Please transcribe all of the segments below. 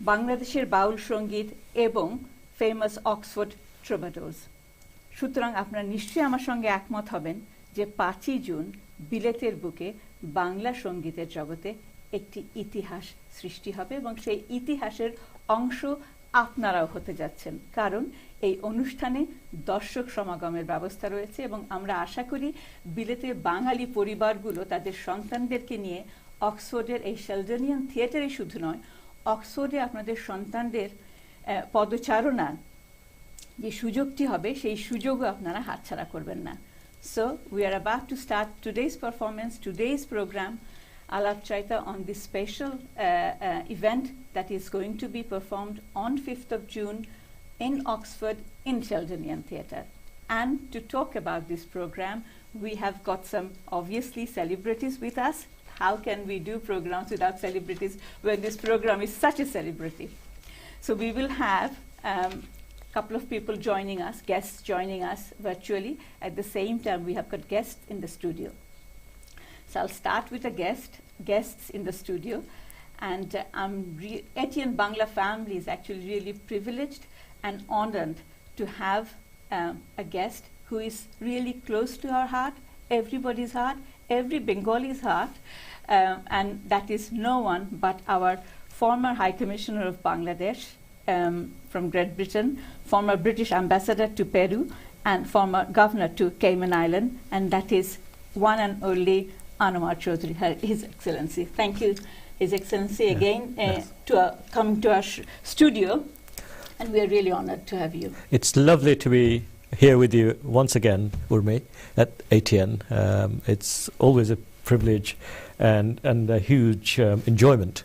বাংলাদেশের বাউল সঙ্গীত এবং ফেমাস অক্সফোর্ড ট্রুবাডোরস। সুতরাং আপনারা নিশ্চয়ই আমার সঙ্গে একমত হবেন যে 5ই জুন বিলেতের বুকে বাংলা সঙ্গীতের জগতে একটি ইতিহাস সৃষ্টি হবে এবং সেই ইতিহাসের অংশ আপনারাও হতে যাচ্ছেন, কারণ এই অনুষ্ঠানে দর্শক সমাগমের ব্যবস্থা রয়েছে এবং আমরা আশা করি বিলেতে বাঙালি পরিবারগুলো তাদের সন্তানদেরকে নিয়ে অক্সফোর্ডের এই শেলডনিয়ান থিয়েটারে শুধু নয়, অক্সফোর্ডে আপনাদের সন্তানদের পদচারণার যে সুযোগটি হবে সেই সুযোগও আপনারা হাতছাড়া করবেন না। So we are about to start today's performance, today's program, Alapcharita, on this special event that is going to be performed on 5th of June in Oxford in Sheldonian Theatre. And to talk about this program, we have got some obviously celebrities with us. How can we do programs without celebrities when this program is such a celebrity? So we will have couple of people joining us, guests joining us virtually. At the same time, we have got guests in the studio. So I'll start with the guests in the studio. And ATN Bangla family is actually really privileged and honored to have a guest who is really close to our heart, everybody's heart, every Bengali's heart. And that is no one but our former High Commissioner of Bangladesh, from Great Britain, former British ambassador to Peru, and former governor to Cayman Island, and that is one and only Anwar Chaudhry, His Excellency. Thank you, His Excellency, again to coming to our studio, and we are really honored to have you. It's lovely to be here with you once again, Urmi, at ATN. It's always a privilege and a huge enjoyment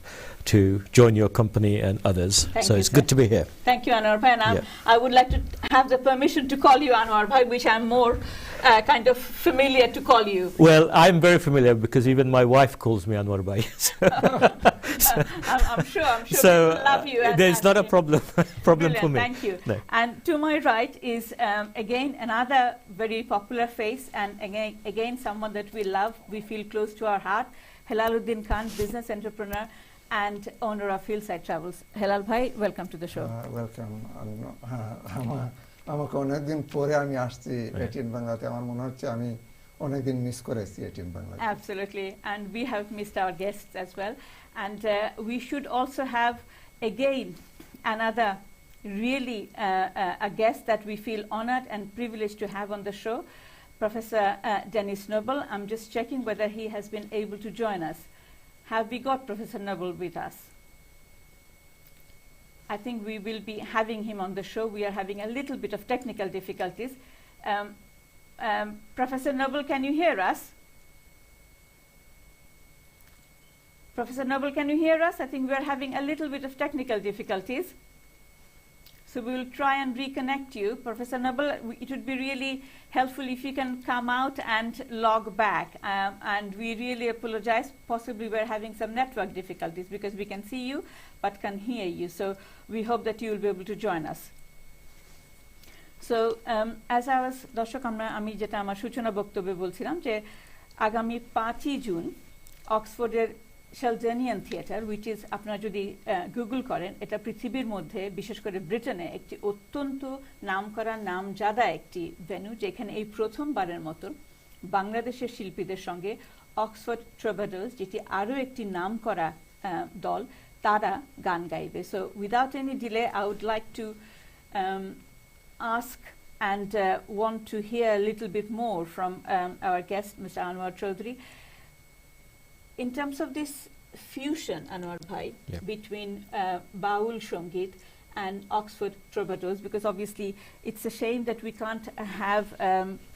to join your company and others. Thank so you, it's sir. good to be here. Thank you, Anwar Bhai. And I would like to have the permission to call you Anwar Bhai, which I'm more kind of familiar to call you. Well, I'm very familiar because even my wife calls me Anwar Bhai. I'm sure so people love you. There's not a problem Brilliant, for me. Thank you. No. And to my right is again another very popular face, and again someone that we love, we feel close to our heart, Helaluddin Khan, business entrepreneur and owner of Hillside Travels. Helal Bhai, welcome to the show. Welcome. আমাকে অনেকদিন পরে আমি আসছি ATN বাংলাতে, আমার মনে হচ্ছে আমি অনেকদিন মিস করেছি ATN Bangla. Absolutely, and we have missed our guests as well, and we should also have again another really a guest that we feel honored and privileged to have on the show, Professor Dennis Noble. I'm just checking whether he has been able to join us. Have we got Professor Noble with us? I think we will be having him on the show. We are having a little bit of technical difficulties. Professor Noble, can you hear us? Professor Noble, can you hear us? I think we are having a little bit of technical difficulties. So we will try and reconnect you. Professor Noble, it would be really helpful if you can come out and log back. And we really apologize. Possibly we're having some network difficulties because we can see you but can't hear you. So we hope that you will be able to join us. So as I was, দর্শক আমি যেটা আমার সূচনা বক্তব্যে বলছিলাম যে আগামী 5ই June অক্সফোর্ডের শেলডনিয়ান theatre, which is আপনারা যদি গুগল করেন, এটা পৃথিবীর মধ্যে বিশেষ করে ব্রিটেনে একটি অত্যন্ত নামকরা নামজাদা একটি ভেন্যু, যেখানে এই প্রথমবারের মতো বাংলাদেশের শিল্পীদের সঙ্গে অক্সফোর্ড ট্রুবাডোরস, যেটি আরও একটি নামকরা দল, তারা গান গাইবে। So without any delay I would like to ask and want to hear a little bit more from our guest, Mr. Anwar Chaudhry. In terms of this fusion, Anwar Bhai, between Baul Shongit and Oxford Troubadours, because obviously it's a shame that we can't have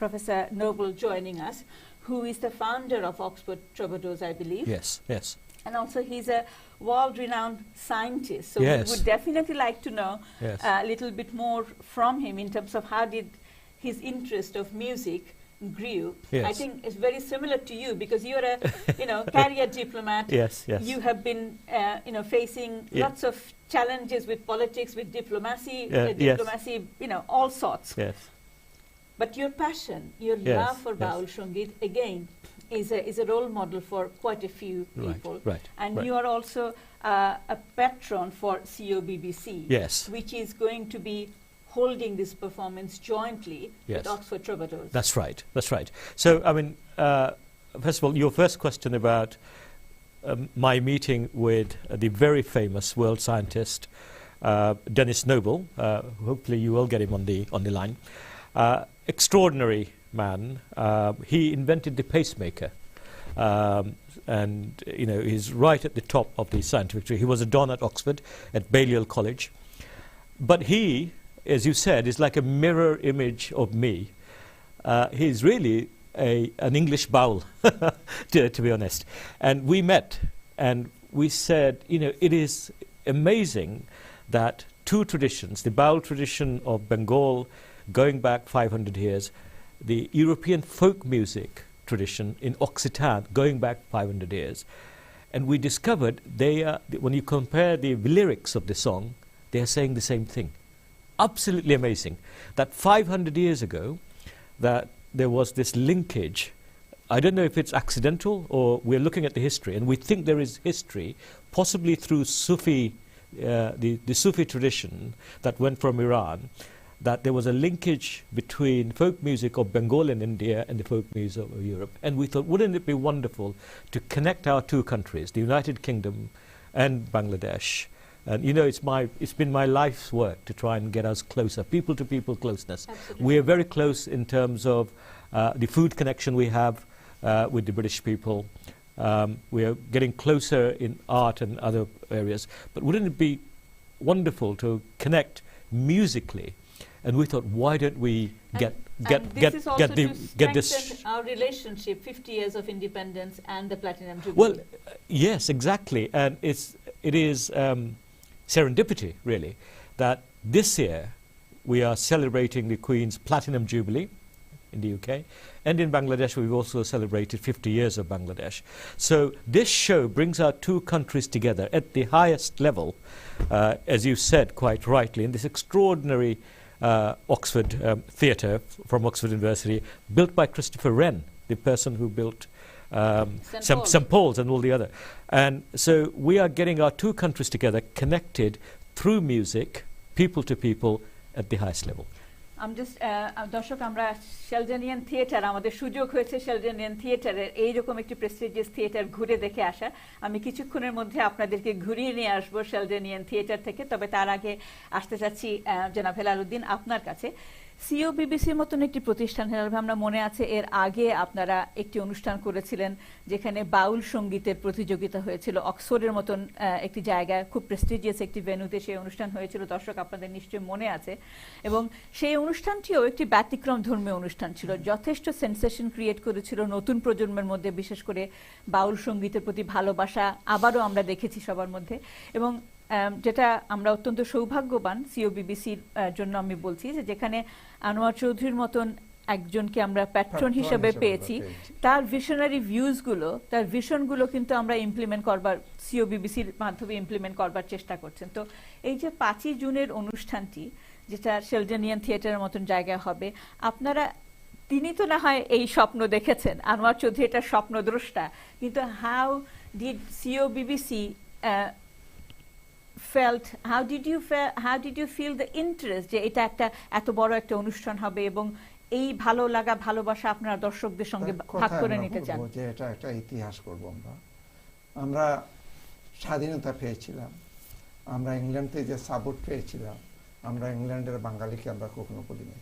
Professor Noble joining us, who is the founder of Oxford Troubadours, I believe. Yes, yes. And also he's a world-renowned scientist, so we would definitely like to know a little bit more from him in terms of how did his interest of music grew. I think it's very similar to you because you're a career diplomat. Yes. You have been facing lots of challenges with politics, with diplomacy, all sorts. Yes. But your passion, your love for Baul Shongit, again, is a role model for quite a few people. Right. And right. you are also a patron for COBBC, Yes. which is going to be holding this performance jointly Yes. with Oxford Troubadours. That's right. That's right. So, I mean, first of all, your first question about my meeting with the very famous world scientist, Dennis Noble. Hopefully, you will get him on the line. Extraordinary man. He invented the pacemaker, and he's right at the top of the scientific tree. He was a don at Oxford at Balliol College, but he, as you said, is like a mirror image of me. He's really an English bowel, to be honest. And we met, and we said, it is amazing that two traditions, the bowel tradition of Bengal going back 500 years, the European folk music tradition in Occitan going back 500 years. And we discovered when you compare the lyrics of the song, they are saying the same thing. Absolutely amazing that 500 years ago that there was this linkage. I don't know if it's accidental or we're looking at the history, and we think there is history, possibly through Sufi, the Sufi tradition that went from Iran, that there was a linkage between folk music of Bengal and India and the folk music of Europe. And we thought, wouldn't it be wonderful to connect our two countries, the United Kingdom and Bangladesh? And it's been my life's work to try and get us closer, people to people closeness. Absolutely. We are very close in terms of the food connection we have with the British people. We are getting closer in art and other areas. But wouldn't it be wonderful to connect musically? And we thought, why don't we get this? Our relationship, 50 years of independence and the Platinum Jubilee. Well, yes, exactly. And it is serendipity, really, that this year we are celebrating the Queen's Platinum Jubilee in the UK, and in Bangladesh we've also celebrated 50 years of Bangladesh. So this show brings our two countries together at the highest level, as you said quite rightly, in this extraordinary Oxford theatre from Oxford University, built by Christopher Wren, the person who built St. Paul's and all the other. And so we are getting our two countries together, connected through music, people to people, at the highest level. দর্শক, আমরা শেলডেনিয়ান theatre, আমাদের সুযোগ হয়েছে শেলডেনিয়ান থিয়েটারের এইরকম একটি prestigious theatre ঘুরে দেখে আসার। আমি কিছুক্ষণের মধ্যে আপনাদেরকে ঘুরিয়ে নিয়ে আসবো শেলডেনিয়ান থিয়েটার থেকে। তবে তার আগে আসতে চাচ্ছি জনাব হেলালুদ্দিন আপনার কাছে। সিওবিবিসির মতন একটি প্রতিষ্ঠান, আমরা মনে আছে এর আগে আপনারা একটি অনুষ্ঠান করেছিলেন যেখানে বাউল সঙ্গীতের প্রতিযোগিতা হয়েছিল অক্সফোর্ডের মতন একটি জায়গায়, খুব প্রেস্টিজিয়াস একটি ভেন্যুতে সেই অনুষ্ঠান হয়েছিল, দর্শক আপনাদের নিশ্চয়ই মনে আছে। এবং সেই অনুষ্ঠানটিও একটি ব্যতিক্রম ধর্মীয় অনুষ্ঠান ছিল, যথেষ্ট সেন্সেশন ক্রিয়েট করেছিল নতুন প্রজন্মের মধ্যে, বিশেষ করে বাউল সঙ্গীতের প্রতি ভালোবাসা আবারও আমরা দেখেছি সবার মধ্যে। এবং যেটা আমরা অত্যন্ত সৌভাগ্যবান সিওবিবিসির জন্য আমি বলছি, যে যেখানে আনোয়ার চৌধুরীর মতন একজনকে আমরা প্যাট্রন হিসেবে পেয়েছি, তার ভিশনারি ভিউজগুলো, তার ভিশনগুলো কিন্তু আমরা ইমপ্লিমেন্ট করবার, সিওবিবিসির মাধ্যমে ইমপ্লিমেন্ট করবার চেষ্টা করছেন। তো এই যে 5ই জুনের অনুষ্ঠানটি, যেটা শেলডেনিয়ান থিয়েটারের মতন জায়গায় হবে, আপনারা, তিনি তো না হয় এই স্বপ্ন দেখেছেন, আনোয়ার চৌধুরী এটা স্বপ্নদ্রষ্টা, কিন্তু হাউ ডিড সিওবিবিসি how did you feel the interest যে এটা একটা এত বড় একটা অনুষ্ঠান হবে এবং এই ভালো লাগা ভালোবাসা আপনারা দর্শকদের সঙ্গে ভাগ করে নিতে চান? যে এটা একটা ইতিহাস করব। আমরা স্বাধীনতা পেয়েছিলাম, আমরা ইংল্যান্ড থেকে যে সাপোর্ট পেয়েছিলাম, আমরা ইংল্যান্ডের বাঙালিকে আমরা কখনো বলিনি।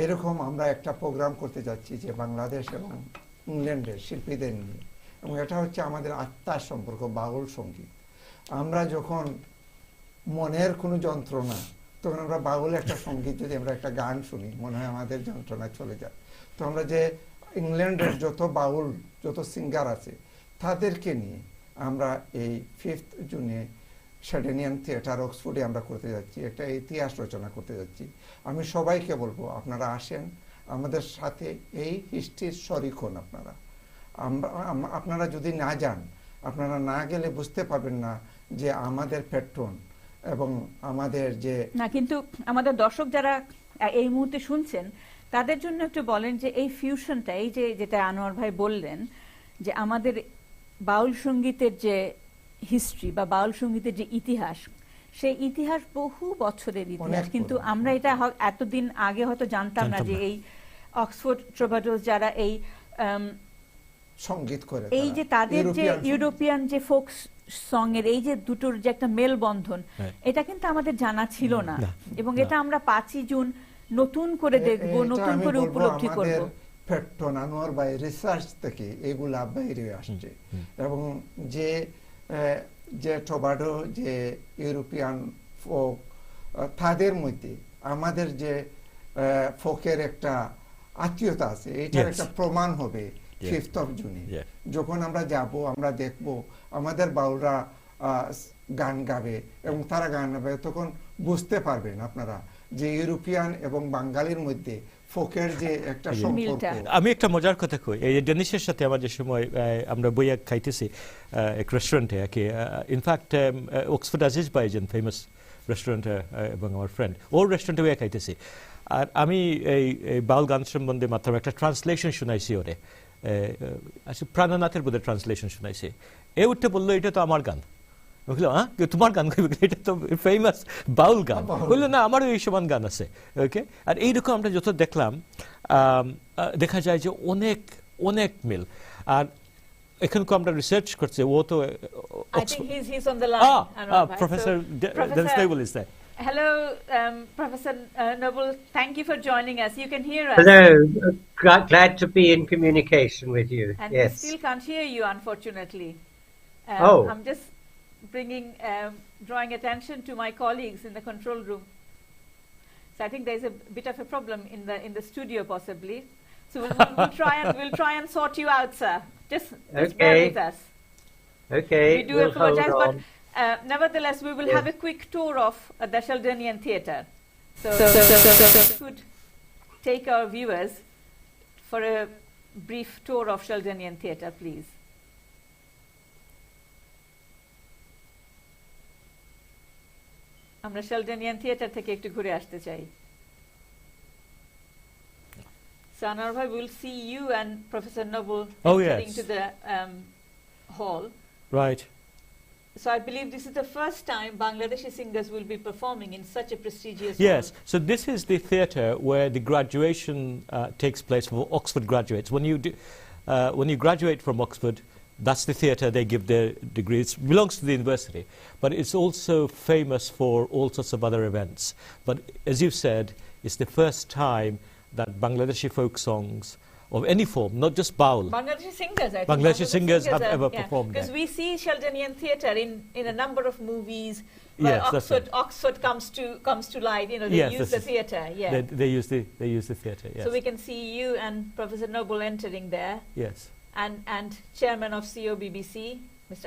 এইরকম আমরা একটা প্রোগ্রাম করতে যাচ্ছি যে বাংলাদেশ এবং ইংল্যান্ডের শিল্পীদের নিয়ে, এবং এটা হচ্ছে আমাদের আত্মার সম্পর্ক, বাউল সঙ্গীত। আমরা যখন মনের কোনো যন্ত্রণা, তখন আমরা বাউল একটা সঙ্গীত যদি আমরা একটা গান শুনি, মনে হয় আমাদের যন্ত্রণা চলে যায়। তো আমরা যে ইংল্যান্ডের যত বাউল, যত সিঙ্গার আছে, তাদেরকে নিয়ে আমরা এই 5th জুনে শেলডেনিয়ান থিয়েটার অক্সফোর্ডে আমরা করতে যাচ্ছি, একটা ইতিহাস রচনা করতে যাচ্ছি। আমি সবাইকে বলবো, আপনারা আসেন আমাদের সাথে, এই হিস্ট্রির শরিক হন। আপনারা যদি না যান, আপনারা না গেলে বুঝতে পারবেন না যে আমাদের প্যাট্রন এবং আমাদের যে না, কিন্তু আমাদের দর্শক যারা এই মুহূর্তে শুনছেন, তাদের জন্য একটু বলেন যে এই ফিউশনটা, এই যে যেটা আনোয়ার ভাই বললেন যে আমাদের বাউল সঙ্গীতের যে হিস্ট্রি বা বাউল সঙ্গীতের যে ইতিহাস, সেই ইতিহাস বহু বছরের ইতিহাস, কিন্তু আমরা এটা এতদিন আগে হয়তো জানতাম না যে এই অক্সফোর্ড ট্রুবাডোরস যারা এই সঙ্গীত করে, এই যে তাদের যে ইউরোপিয়ান যে ফোক সং এর এই যে দুটোর যে একটা মেলবন্ধন, এটা কিন্তু আমাদের জানা ছিল না, এবং এটা আমরা 5ই জুন নতুন করে দেখব, নতুন করে উপলব্ধি করব। পেট্টন আনোয়ার ভাই রিসার্চ থেকে এগুলা বাইরে আসছে, এবং যে যে ট্রুবাডো যে ইউরোপিয়ান ফোক, তাদের মধ্যে আমাদের যে ফোকের একটা আত্মীয়তা আছে, এটার একটা প্রমাণ হবে 5th of June। যখন আমরা যাব, আমরা দেখব আমাদের বাউলরা গান গাবে, এবং তারা গান গাবে, তখন বুঝতে পারবেন আপনারা যে ইউরোপিয়ান এবং বাঙালির মধ্যে ফোকের যে একটা সম্পর্ক। আমি একটা মজার কথা কই, এই ডেনিসের সাথে আমার যে সময় আমরা বইয়া খাইতেছি এক রেস্টুরেন্টে, ইনফ্যাক্ট অক্সফোর্ড আজিজ বাইজেন ফেমাস রেস্টুরেন্ট, এবং আমার ফ্রেন্ড ওর রেস্টুরেন্টে বইয়া খাইতেছি, আর আমি এই বাউল গান সম্বন্ধে মাত্র একটা ট্রান্সলেশন শুনাইছি ওরে, প্রাণনাথের বোধহয় ট্রান্সলেশন শুনাইছি। এ উঠতে বললো এটা তো আমার গান। বললো হ্যাঁ তোমার গান, এটা তো ফেমাস বাউল গান। বললো না, আমারও এই সমান গান আছে। ওকে, আর এইরকম আমরা যত দেখলাম, দেখা যায় যে অনেক অনেক মিল। আর এখানে আমরা রিসার্চ করছি, ও তো professor Dennis Noble is there. Hello, Professor Noble. Thank you for joining us. You can hear us. Hello. Glad to be in communication with you. And yes. we still can't hear you, unfortunately. I'm just drawing attention to my colleagues in the control room. So I think there's a bit of a problem in the studio, possibly. So we'll try and sort you out, sir. Just bear with us. Okay. We do apologize, but nevertheless, we will have a quick tour of the Sheldonian Theatre. So could take our viewers for a brief tour of Sheldonian Theatre, please. আমরা Sheldonian Theatre থেকে একটু ঘুরে আসতে চাই। So Anwar bhai, we'll see you and Professor Noble entering to the hall. Right. So I believe this is the first time Bangladeshi singers will be performing in such a prestigious Yes, hall. so this is the theatre where the graduation takes place for Oxford graduates. When you graduate from Oxford, that's the theatre they give their degrees. It belongs to the university, but it's also famous for all sorts of other events. But as you said, it's the first time that Bangladeshi folk songs of any form, not just baul. Bangladeshi singers, I think. Bangladeshi singers have ever performed because we see Sheldonian Theatre in a number of movies. Yes, Oxford comes to light. You know, they use the theatre. Yeah, they use the theatre. Yes. So we can see you and Professor Noble entering there. Yes. And chairman of COBBC, Mr.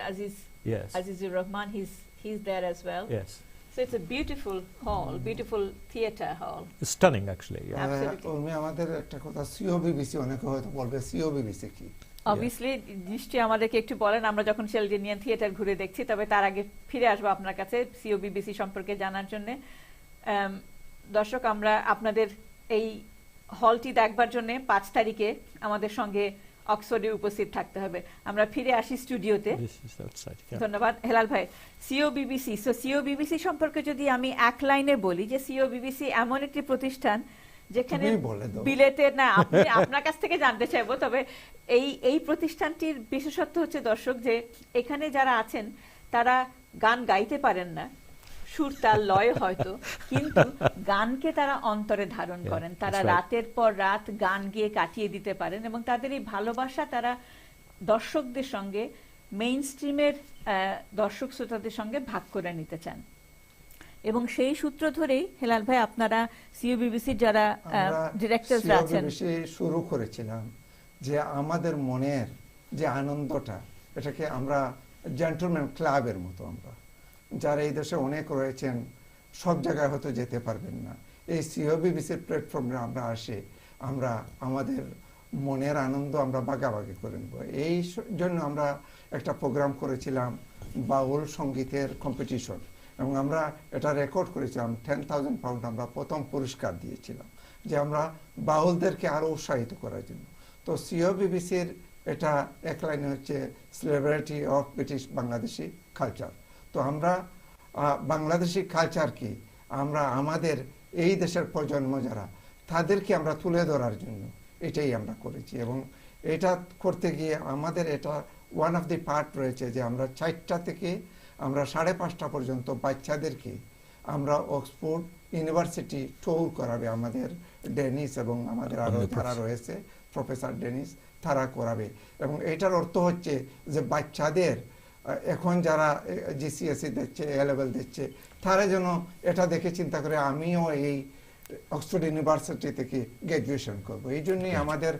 Azizur Rahman, he's there as well. Yes. So it's a beautiful hall, beautiful theatre hall. It's stunning, actually. Yeah. Absolutely. আমাদের একটা কথা, COBBC অনেকে হয়তো বলবে COBBC কি? Obviously, নিশ্চয়ই আমাদেরকে একটু বলেন, আমরা যখন Sheldonian Theatre ঘুরে দেখছি, তবে তার আগে ফিরে আসবো আপনার কাছে COBBC সম্পর্কে জানার জন্য। দর্শক, আমরা আপনাদের এই হলটি দেখবার জন্য 5 তারিখে আমাদের সঙ্গে অক্সফোর্ডে উপস্থিত থাকতে হবে। আমরা ফিরে আসি স্টুডিওতে। ধন্যবাদ হেলাল ভাই। COBBC সম্পর্কে যদি আমি এক লাইনে বলি, যে COBBC এমন একটি প্রতিষ্ঠান যেখানে বিলেতের, না আপনার কাছ থেকে জানতে চাইবো, তবে এই প্রতিষ্ঠানটির বিশেষত্ব হচ্ছে দর্শক, যে এখানে যারা আছেন তারা গান গাইতে পারেন না, সুর তাল লয় হয়তো, কিন্তু গানকে তারা অন্তরে ধারণ করেন। তারা রাতের পর রাত গান গিয়ে কাটিয়ে দিতে পারেন, এবং তাদের এই ভালোবাসা তারা দর্শকদের সঙ্গে, মেইন স্ট্রিমের দর্শক শ্রোতাদের সঙ্গে ভাগ করে নিতে চান। এবং সেই সূত্র ধরেই হেলাল ভাই, আপনারা COBBCর যারা ডিরেক্টর আছেন, শুরু করেছিলাম যে আমাদের মনের যে আনন্দটা, এটাকে আমরা জেন্টলম্যান ক্লাবের মতো, আমরা যারা এই দেশে অনেক রয়েছেন, সব জায়গায় হয়তো যেতে পারবেন না, এই COBBCর প্ল্যাটফর্মে আমরা আসে, আমরা আমাদের মনের আনন্দ আমরা ভাগাভাগি করে নেব। এই জন্য আমরা একটা প্রোগ্রাম করেছিলাম, বাউল সঙ্গীতের কম্পিটিশন, এবং আমরা এটা রেকর্ড করেছিলাম। 10,000 পাউন্ড আমরা প্রথম পুরস্কার দিয়েছিলাম। যে আমরা বাউলদেরকে আরো উৎসাহিত করার জন্য। তো সিওবিবিসির এটা এক লাইনে হচ্ছে celebrity of British Bangladeshi culture. তো আমরা বাংলাদেশি কালচার কি আমরা আমাদের এই দেশের প্রজন্ম যারা তাদেরকে আমরা তুলে ধরার জন্য এটাই আমরা করেছি। এবং এটা করতে গিয়ে আমাদের এটা ওয়ান অফ দি পার্ট রয়েছে যে আমরা 4টা থেকে আমরা 5:30 পর্যন্ত বাচ্চাদেরকে আমরা অক্সফোর্ড ইউনিভার্সিটি ট্যুর করাবে আমাদের ডেনিস এবং আমাদের আরো যারা রয়েছে প্রফেসর ডেনিস তারা করাবে। এবং এটার অর্থ হচ্ছে যে বাচ্চাদের এখন যারা জিসিএসসি দিচ্ছে এ লেভেল দিচ্ছে তারা যেন এটা দেখে চিন্তা করে আমিও এই অক্সফোর্ড ইউনিভার্সিটি থেকে গ্র্যাজুয়েশন করব। এই জন্যই আমাদের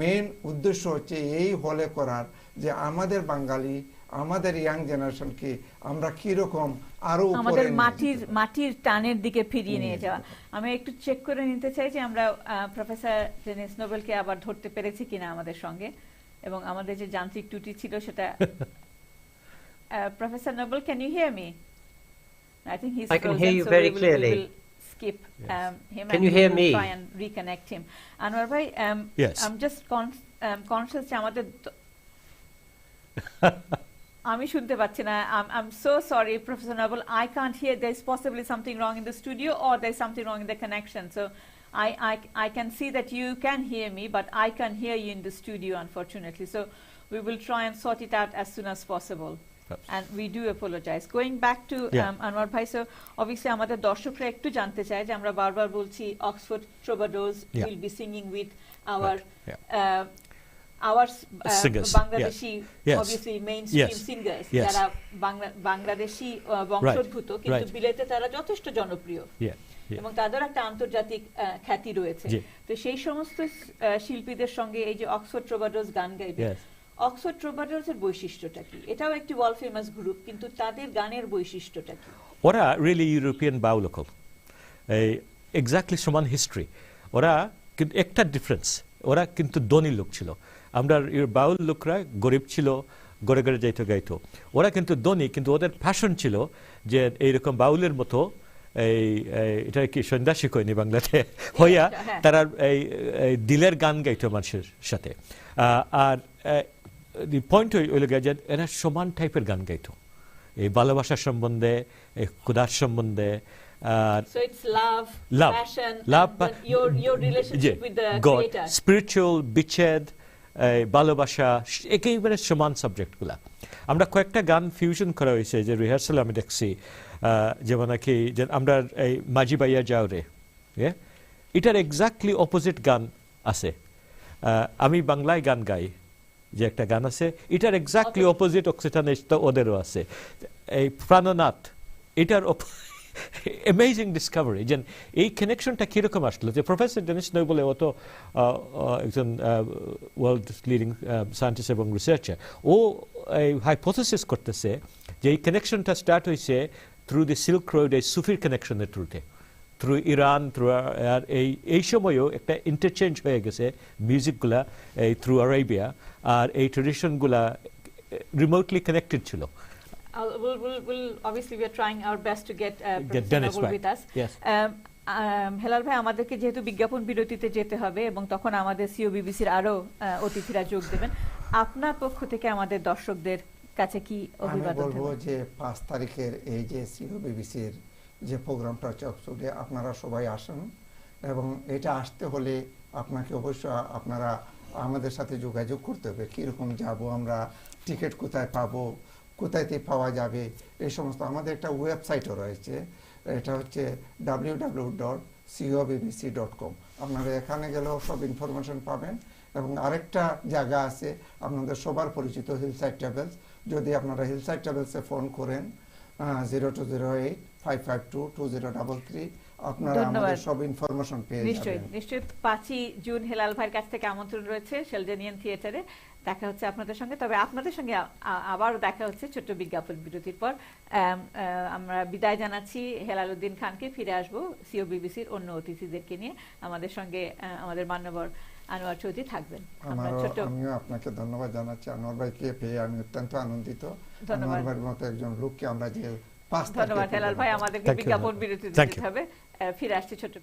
মেন উদ্দেশ্য হচ্ছে এই হলে করার যে আমাদের বাঙালি আমাদের ইয়াং জেনারেশনকে আমরা কিরকম আরো আমাদের মাটির টানের দিকে ফিরিয়ে নিয়ে যাওয়া। আমি একটু চেক করে নিতে চাই যে আমরা প্রফেসর ডেনিস নোবেলকে আবার ধরতে পেরেছি কিনা আমাদের সঙ্গে, এবং আমাদের যে যান্ত্রিক ত্রুটি ছিল সেটা Professor Noble, can you hear me? I think he's I can frozen, hear you so very we clearly. will skip him. Can and you we hear will me? Try and reconnect him. Anwar bhai, Yes. I'm just conscious যে আমাদের আমি শুনতে পাচ্ছি না। I'm so sorry, Professor Noble. I can't hear. There's possibly something wrong in the studio, or there's something wrong in the connection. So I can see that you can hear me, but I can hear you in the studio, unfortunately. So we will try and sort it out as soon as possible. And we do apologize. Going back to Anwar bhai, so obviously আমাদের দর্শকরা একটু জানতে চায় যে আমরা বারবার বলছি Oxford Troubadours will be singing with our singers, Bangladeshi obviously mainstream singers যারা বাংলাদেশি বংশোদ্ভূত কিন্তু বিলেতে তারা যথেষ্ট জনপ্রিয় এবং তাদের একটা আন্তর্জাতিক খ্যাতি রয়েছে। তো সেই সমস্ত শিল্পীদের সঙ্গে এই যে অক্সফোর্ড ট্রুবাডোর্স গান গাইবে, অক্সফোর্ড ট্রুবাডোর্স এর বৈশিষ্ট্যটা কি? এটাও একটি ওয়ার্ল্ড ফেমাস গ্রুপ, কিন্তু তাদের গানের বৈশিষ্ট্যটা কি? ওরা রিয়েলি ইউরোপিয়ান বাউলকল, এক্স্যাক্টলি সমান হিস্ট্রি। ওরা কিন্তু একটা ডিফারেন্স, ওরা কিন্তু ধনী লোক ছিল। আমরা বাউল লোকরা গরিব ছিল, গড়ে গড়ে যাইতো গাইতো। ওরা কিন্তু ধনী, কিন্তু ওদের ফ্যাশন ছিল যে এইরকম বাউলের মতো এটা কি সন্ন্যাসী কইনি বাংলাতে হইয়া তারা এই দিলের গান গাইতো মানুষের সাথে। আর দি পয়েন্ট হইল যে এরা সমান টাইপের গান গাইতো, এই ভালোবাসার সম্বন্ধে, এই ক্ষুধার সম্বন্ধে। So it's love, passion, your relationship with the God, creator. Spiritual, বিচ্ছেদ, ভালোবাসা, একেবারে সমান সাবজেক্টগুলা। আমরা কয়েকটা গান ফিউশন করা হয়েছে যে রিহার্সাল আমি দেখছি, যেমন নাকি যে আমরা এই মাঝি বাইয়া যাও রে, এটার এক্স্যাক্টলি অপোজিট গান আছে। আমি বাংলায় গান গাই যে একটা গান আছে, এটার এক্স্যাক্টলি অপোজিট অক্সিটানে ওদেরও আছে। এই প্রাণনাথ, এটার অ্যামেজিং ডিসকভারি। যে এই কানেকশনটা কীরকম আসলো যে প্রফেসর ডেনিস নোবেল ও তো একজন ওয়ার্ল্ড লিডিং সায়েন্টিস্ট এবং রিসার্চার, ও এই হাইপোথেসিস করতেছে যে এই কানেকশনটা স্টার্ট হয়েছে থ্রু দি সিল্ক রোড, এই সুফির কানেকশনের থ্রুতে, থ্রু ইরান, থ্রু আর এই সময়ও একটা ইন্টারচেঞ্জ হয়ে গেছে মিউজিকগুলা এই থ্রু আরেবিয়া, আর এই ট্রেডিশনগুলা রিমোটলি কানেক্টেড ছিল। We'll obviously we are trying our best to get Professor Noble with us. Yes. Helal ভাই, আমাদেরকে যেহেতু বিজ্ঞাপন বিরতিতে যেতে হবে এবং তখন আমাদের সিওবিবিসির আরো অতিথিরা যোগ দেবেন, আপনার পক্ষ থেকে আমাদের দর্শকদের কাছে কি অভিবাদন? আমি বলবো যে 5 তারিখের এই যে সিওবিবিসির যে প্রোগ্রামটা হচ্ছে অক্সফোর্ডে, আপনারা সবাই আসুন। এবং এটা আসতে হলে আপনাকে অবশ্যই আপনারা আমাদের সাথে যোগাযোগ করতে হবে, কীরকম যাব আমরা, টিকিট কোথায় পাবো, কোথায়তে পাওয়া যাবে, এই সমস্ত। আমাদের একটা ওয়েবসাইটও রয়েছে, এটা হচ্ছে www.cobbc.com। আপনারা এখানে গেলেও সব ইনফরমেশন পাবেন। এবং আরেকটা জায়গা আছে আপনাদের সবার পরিচিত, হিলসাইড ট্রাভেলস। যদি আপনারা হিলসাইড ট্রাভেলসে ফোন করেন 0208-552-2033, আপনারা আমাদের সব ইনফরমেশন পেয়ে যাবেন। নিশ্চয়ই 5ই জুন হেলাল ভাইয়ের কাছ থেকে আমন্ত্রণ রয়েছে শেলডেনিয়ান থিয়েটারে, দেখা হচ্ছে আপনাদের সঙ্গে। তবে আপনাদের সঙ্গে আবারও দেখা হচ্ছে ছোট্ট বিজ্ঞাপন বিরতির পর। আমরা বিদায় জানাচ্ছি হেলাল উদ্দিন খানকে। ফিরে আসবো সিওবিবিসির অন্য অতিথিদেরকে নিয়ে। আমাদের সঙ্গে আমাদের মান্যবর আনোয়ার চৌধুরী থাকবেন। আমিও আপনাকে ধন্যবাদ জানাচ্ছি। আনোয়ার ভাইকে পেয়ে আমি অত্যন্ত আনন্দিত। আনোয়ার ভাইয়ের মতো একজন লোককে আমরা যে ধন্যবাদ হেলাল ভাই, আমাদেরকে বিজ্ঞাপন বিরতি দিতে হবে। ফিরে আসছি ছোট্ট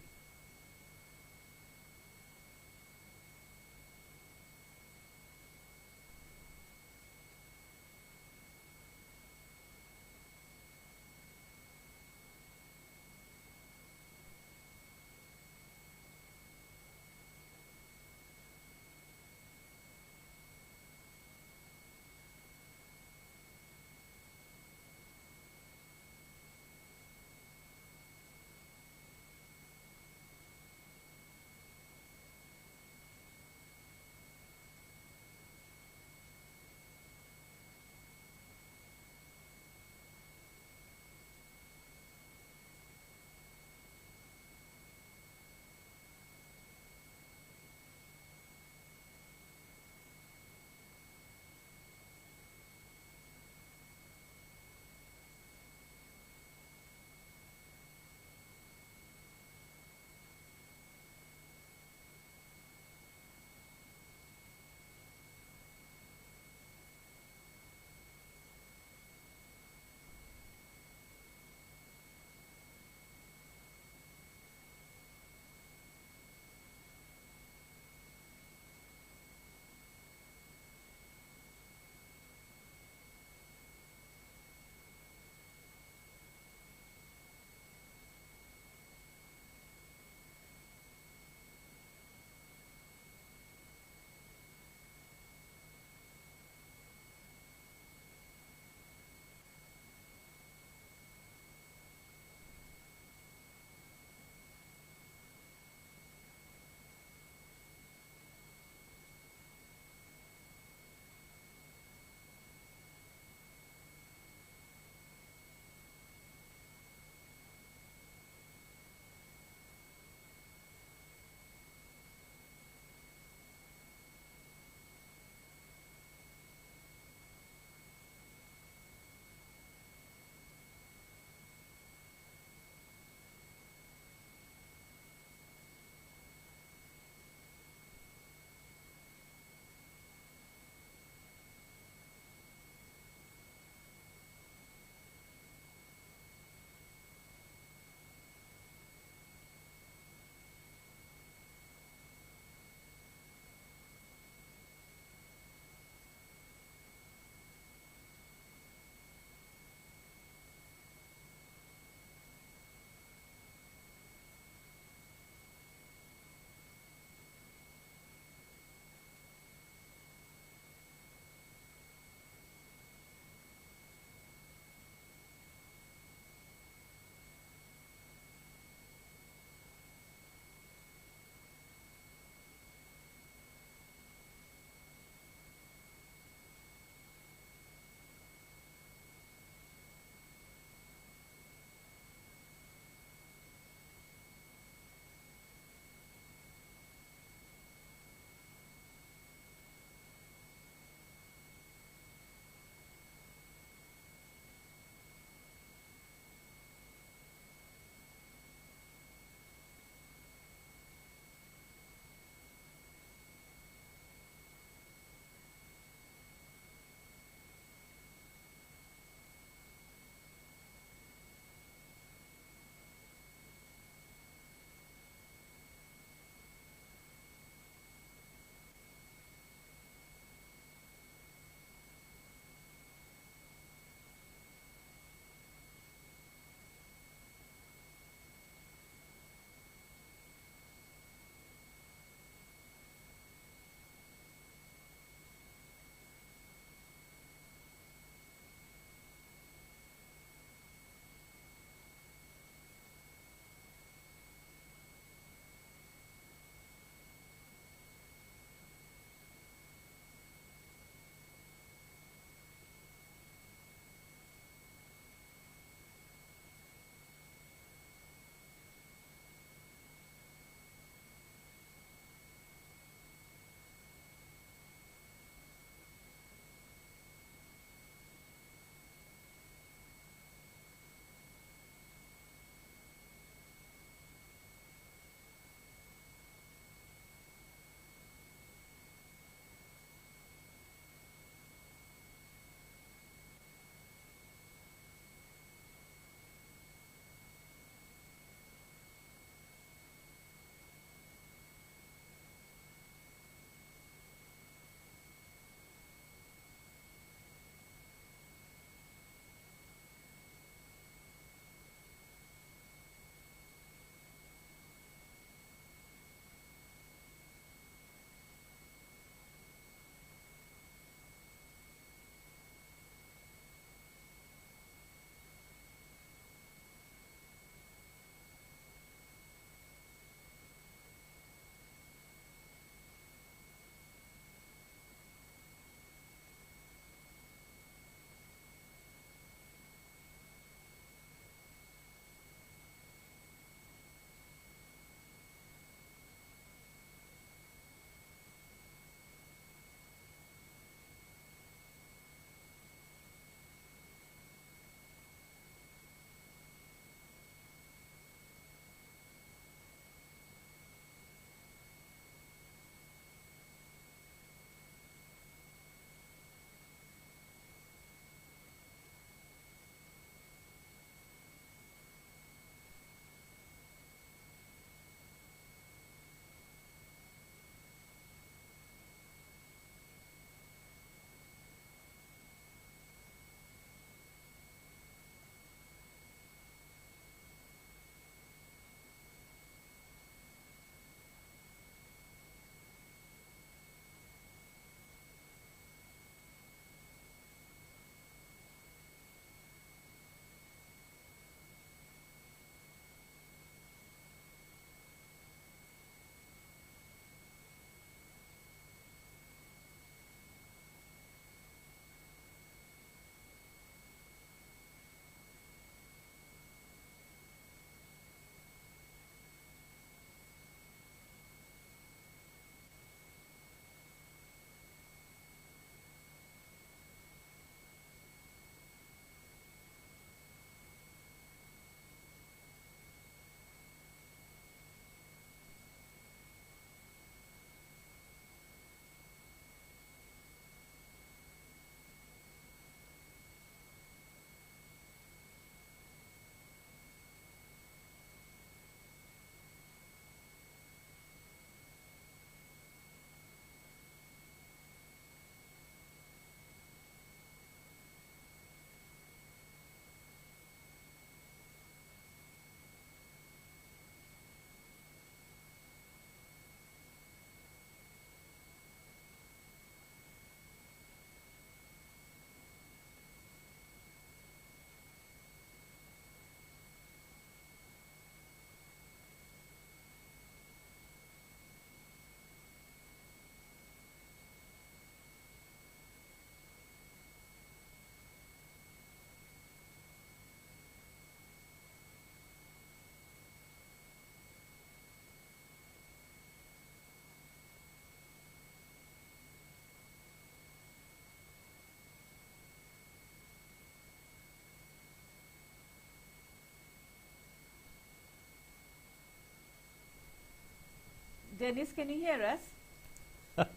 Dennis, can you hear us?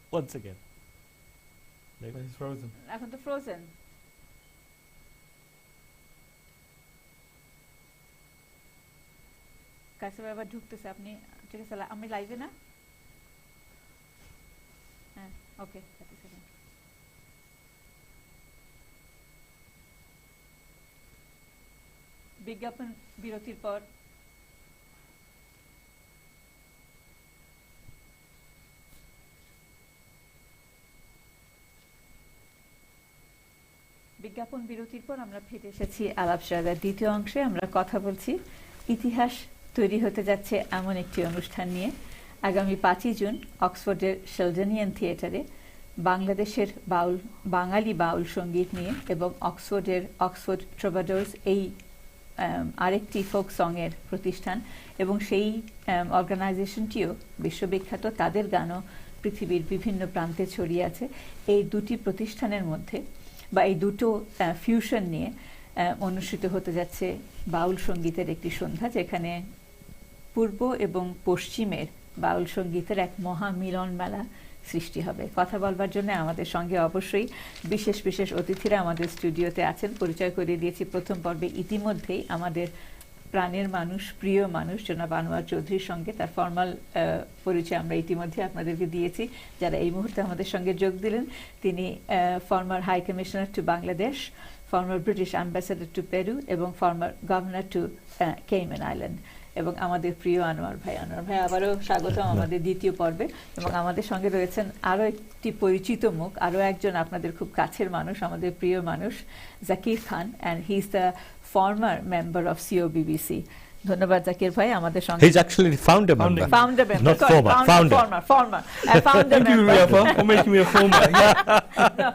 Once again. He's frozen. এখন তো frozen. কাছে আবার ঢুকতেছে আপনি ঠিক আছে আমি লাইভে না হ্যাঁ ওকে বিজ্ঞাপন বিরতির পর বিজ্ঞাপন বিরতির পর আমরা ফিরে এসেছি আলাপচারিতার দ্বিতীয় অংশে আমরা কথা বলছি ইতিহাস তৈরি হতে যাচ্ছে এমন একটি অনুষ্ঠান নিয়ে আগামী 5ই জুন অক্সফোর্ডের শেলডনিয়ান থিয়েটারে বাংলাদেশের বাঙালি বাউল সঙ্গীত নিয়ে এবং অক্সফোর্ড ট্রুবাডোরস এই আরেকটি ফোক সঙের প্রতিষ্ঠান এবং সেই অর্গানাইজেশনটিও বিশ্ববিখ্যাত তাদের গানও পৃথিবীর বিভিন্ন প্রান্তে ছড়িয়ে আছে এই দুটি প্রতিষ্ঠানের মধ্যে বা এই দুটো ফিউশন নিয়ে অনুষ্ঠিত হতে যাচ্ছে বাউল সঙ্গীতের একটি সন্ধ্যা যেখানে পূর্ব এবং পশ্চিমের বাউল সঙ্গীতের এক মহা মিলন মেলা সৃষ্টি হবে কথা বলবার জন্য আমাদের সঙ্গে অবশ্যই বিশেষ বিশেষ অতিথিরা আমাদের স্টুডিওতে আছেন পরিচয় করিয়ে দিয়েছি প্রথম পর্বে ইতিমধ্যেই আমাদের প্রাণের মানুষ প্রিয় মানুষ জনাব আনোয়ার চৌধুরীর সঙ্গে তার ফর্মাল পরিচয় আমরা ইতিমধ্যে আপনাদেরকে দিয়েছি যারা এই মুহূর্তে আমাদের সঙ্গে যোগ দিলেন তিনি former high commissioner to Bangladesh former British ambassador to Peru এবং former governor to Cayman island এবং আমাদের প্রিয় আনোয়ার ভাই আবারও স্বাগতম আমাদের দ্বিতীয় পর্বে এবং আমাদের সঙ্গে রয়েছেন আরও একটি পরিচিত মুখ আরও একজন আপনাদের খুব কাছের মানুষ আমাদের প্রিয় মানুষ Zakir Khan and he is the former member of COBBC. ধন্যবাদ জাকির ভাই আমাদের সঙ্গে He's actually founder member. Not sorry, former. Founder Thank you, Riafa, for making me a former. No,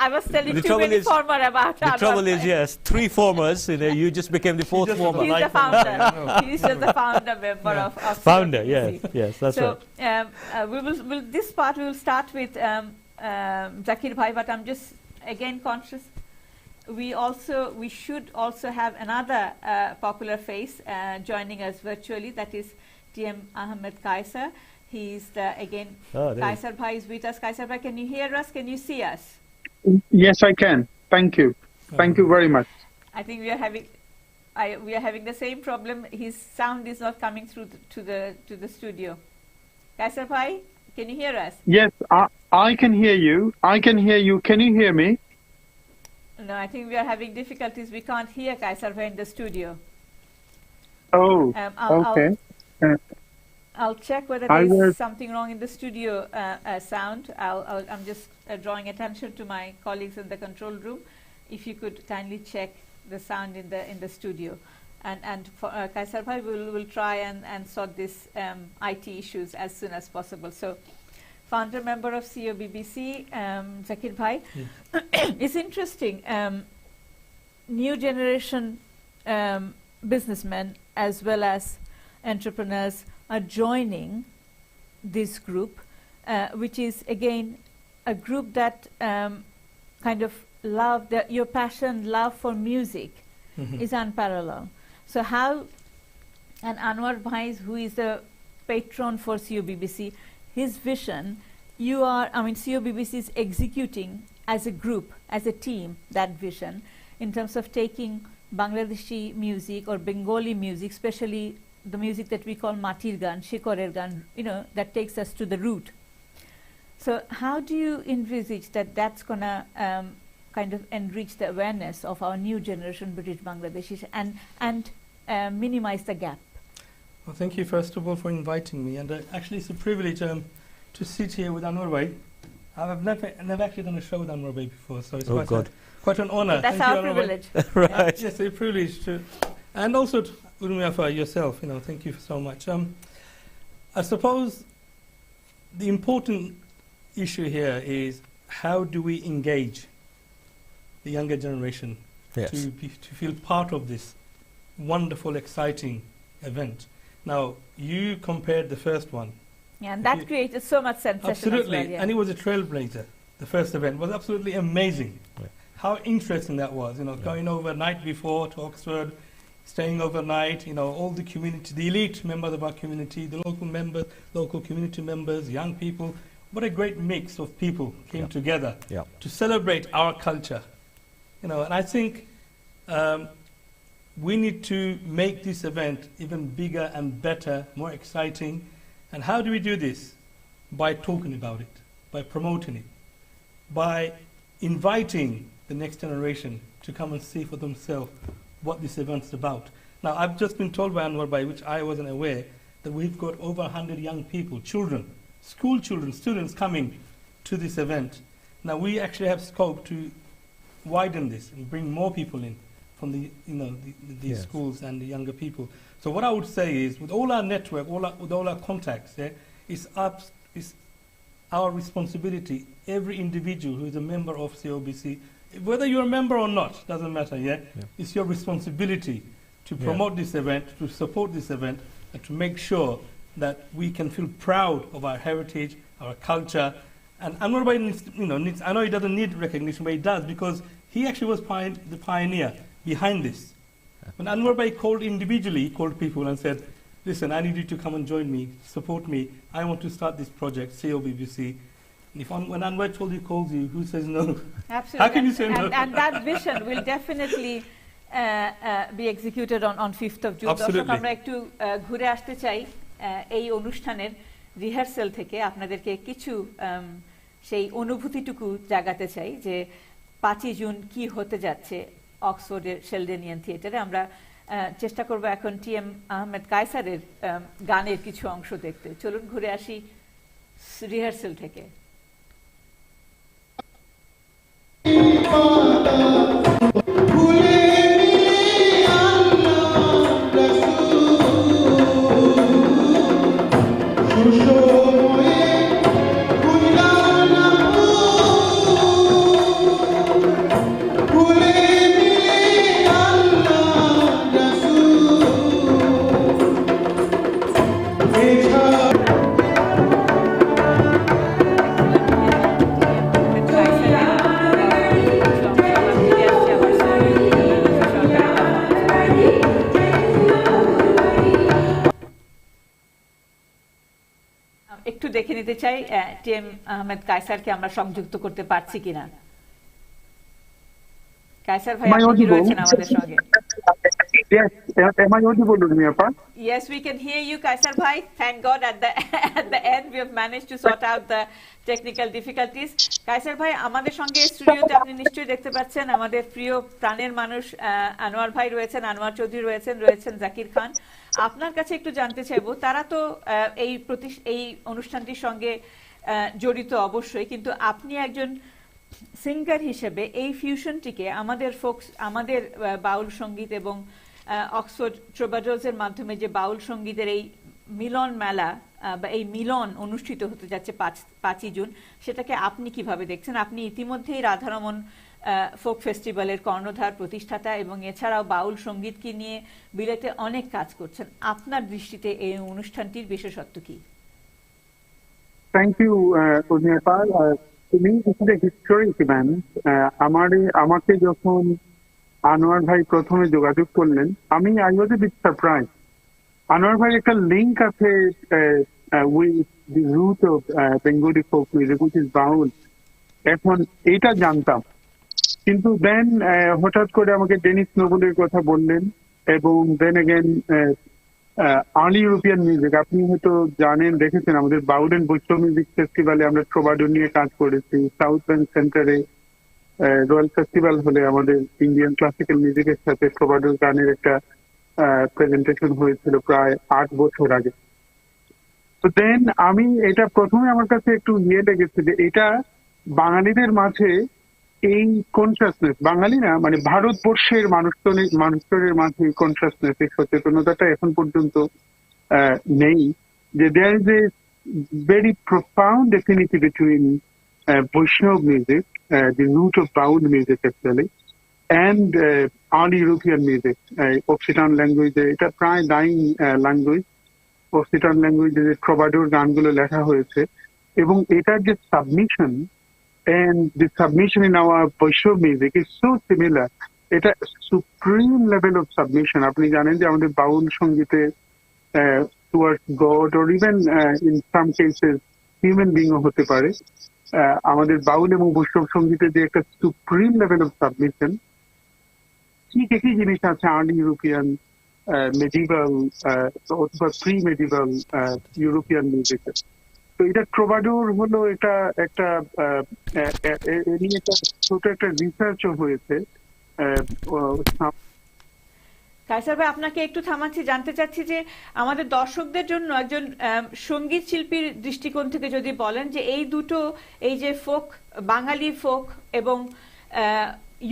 I was telling too many former about the trouble is yes 3 formers you just became the 4th former. He's the founder. He's just the founder member of founder COBBC. yes that's so, right. This part we will start with Zakir bhai but I'm just again conscious we should also have another popular face joining us virtually that is TM Ahmed Kaisar he's Kaisar bhai is with us Kaisar bhai can you hear us can you see us yes I can thank you very much I think we are having the same problem his sound is not coming through to the studio Kaisar bhai can you hear us yes I can hear you can you hear me No, I think we are having difficulties. We can't hear Kaisar bhai in the studio. Oh, okay. I'll check whether there's something wrong in the studio sound. I'm just drawing attention to my colleagues in the control room. If you could kindly check the sound in the studio, and for Kaisar bhai, we'll try and sort this IT issues as soon as possible. So. Founder member of COBBC, Zakir bhai. It's interesting. New generation businessmen as well as entrepreneurs are joining this group, which is again a group that kind of your love for music is unparalleled. So how, and Anwar bhai, who is the patron for COBBC, his vision, COBBC is executing as a group, as a team, that vision in terms of taking Bangladeshi music or Bengali music, especially the music that we call matir gan, shikorer gan, that takes us to the root. So how do you envisage that that's going to kind of enrich the awareness of our new generation British Bangladeshis and minimize the gap? Well, thank you first of all for inviting me, and actually it's a privilege to sit here with Anwar bhai. I've never actually done a show with Anwar bhai before, so it's quite an honor. But that's thank our you, privilege. Right. Yes, a privilege to, and also to Urmiafa yourself. Thank you so much. I suppose the important issue here is how do we engage the younger generation to feel part of this wonderful, exciting event. Now, you compared the first one. Yeah, and that created so much sensation. Absolutely, as well, yeah. and it was a trailblazer. The first event was absolutely amazing. Yeah. How interesting that was, going over night before to Oxford, staying overnight, all the community, the elite members of our community, the local members, local community members, young people. What a great mix of people came together to celebrate our culture. And I think we need to make this event even bigger and better, more exciting. And how do we do this? By talking about it, by promoting it, by inviting the next generation to come and see for themselves what this event's about. Now, I've just been told by Anwar Bhai, which I wasn't aware, that we've got over 100 young people, children, school children, students coming to this event. Now, we actually have scope to widen this and bring more people in from these schools and the younger people. So what I would say is, with all our network, with all our contacts, it's our responsibility, every individual who is a member of COBC, whether you're a member or not, doesn't matter, It's your responsibility to promote this event, to support this event, and to make sure that we can feel proud of our heritage, our culture. And Anwar Bhai needs, I know he doesn't need recognition, but he does, because he actually was the pioneer behind this. When Anwar Bhai called individually, he called people and said, listen, I need you to come and join me, support me. I want to start this project, COBBC. When Anwar calls you, who says no? Absolutely. How can you say no? And that vision will definitely be executed on 5th of June. Absolutely. দর্শক আমরা একটু ঘুরে আসতে চাই এই অনুষ্ঠানের rehearsal থেকে আপনাদেরকে কিছু সেই অনুভূতিটুকু জাগাতে চাই যে 5ই জুন কি হতে যাচ্ছে অক্সফোর্ডের শেলডেনিয়ান থিয়েটারে। আমরা চেষ্টা করব এখন টিএম আহমেদ কায়সারের গানের কিছু অংশ দেখতে। চলুন ঘুরে আসি রিহার্সাল থেকে। একটু দেখে নিতে চাই টিএম আহমেদ কায়সারকে আমরা সংযুক্ত করতে পারছি কিনা। কায়সার ভাই আপনি রয়েছেন আমাদের সঙ্গে? Yes, am I audible, Urmiapa? Yes, we can hear you, Kaisar bhai. Thank God at the end we have managed to sort out the technical difficulties. Kaisar bhai, আমাদের সঙ্গে স্টুডিওতে আপনি নিশ্চয়ই দেখতে পাচ্ছেন আমাদের প্রিয় প্রাণের মানুষ আনোয়ার ভাই রয়েছেন, আনোয়ার চৌধুরী রয়েছেন জাকির খান। আপনার কাছে একটু জানতে চাইবো, তারা তো এই অনুষ্ঠানটির সঙ্গে জড়িত অবশ্যই, কিন্তু আপনি একজন সিঙ্গার হিসেবে এই ফিউশনটিকে আমাদের বাউল সঙ্গীত এবং অক্সফোর্ড ট্রুবাডোরসের মাধ্যমে যে বাউল সঙ্গীতের এই মিলন মেলা বা এই মিলন অনুষ্ঠিত হতে যাচ্ছে 5ই জুন, সেটাকে আপনি কিভাবে দেখছেন? আপনি ইতিমধ্যেই রাধারমন ফোক ফেস্টিভ্যালের কর্ণধার, প্রতিষ্ঠাতা এবং এছাড়াও বাউল সঙ্গীতকে নিয়ে বিলেতে অনেক কাজ করছেন। আপনার দৃষ্টিতে এই অনুষ্ঠানটির বিশেষত্ব কি? Thank you, Urmiapa. To me, this is a historic event. আমাকে যখন আনোয়ার ভাই প্রথমে যোগাযোগ করলেন, I was a bit surprised. Anwar ভাই একটা লিঙ্ক আছে with the root of Bengali folk music, which is বাউল। এখন এটা জানতাম, কিন্তু দেন হঠাৎ করে আমাকে ডেনিস নোবেলের কথা বললেন, এবং then again early European music. আপনি হয়তো জানেন, দেখেছেন আমাদের বাউল এন্ড বৈষ্ণব মিউজিক ফেস্টিভ্যালে আমরা ট্রোবাডোর নিয়ে কাজ করেছি। সাউথ ব্যাংক সেন্টারে রয়্যাল ফেস্টিভ্যাল হলে আমাদের ইন্ডিয়ান ক্লাসিক্যাল মিউজিকের সাথে ট্রোবাডোর গানের একটা প্রেজেন্টেশন হয়েছিল প্রায় 8 বছর আগে। তো দেন আমি এটা প্রথমে আমার কাছে একটু লেগেছে যে এটা বাঙালিদের মাঝে এই কনসাসনেস, বাঙালি না মানে ভারতবর্ষের মানুষজনের মাঝে এই কনসাসনেস, এই সচেতনতাটা এখন পর্যন্ত নেই যে there is a very profound affinity between Vaishnav music, the root of Baul music actually, and early European music, Occitan language, এটা প্রায় ডাইং ল্যাঙ্গুয়েজ। Occitan language যে ট্রোবাডোর গানগুলো লেখা হয়েছে, এবং এটার যে submission and the submission in our Vaishnav music is so similar এটা সুপ্রিম লেভেল অফ সাবমিশন। আপনি জানেন যে আমাদের বাউল সঙ্গীতে towards god or even in some cases human being হতে পারে। আমাদের বাউল এবং বৈষ্ণব সঙ্গীতে যে একটা সুপ্রিম লেভেল অফ সাবমিশন, ঠিক একই জিনিস আছে আর্লি ইউরোপিয়ান মেডিভাল অথবা প্রি মেডিভাল ইউরোপিয়ান মিউজিকে। তো এটা ট্রোবাডোর হলো, এটা একটা নিয়ে একটা ছোট একটা রিসার্চও হয়েছে। কায়সার ভাই, আপনাকে একটু থামাচ্ছি, জানতে চাচ্ছি যে আমাদের দর্শকদের জন্য একজন সঙ্গীত শিল্পীর দৃষ্টিকোণ থেকে যদি বলেন যে এই দুটো, এই যে ফোক, বাঙালি ফোক এবং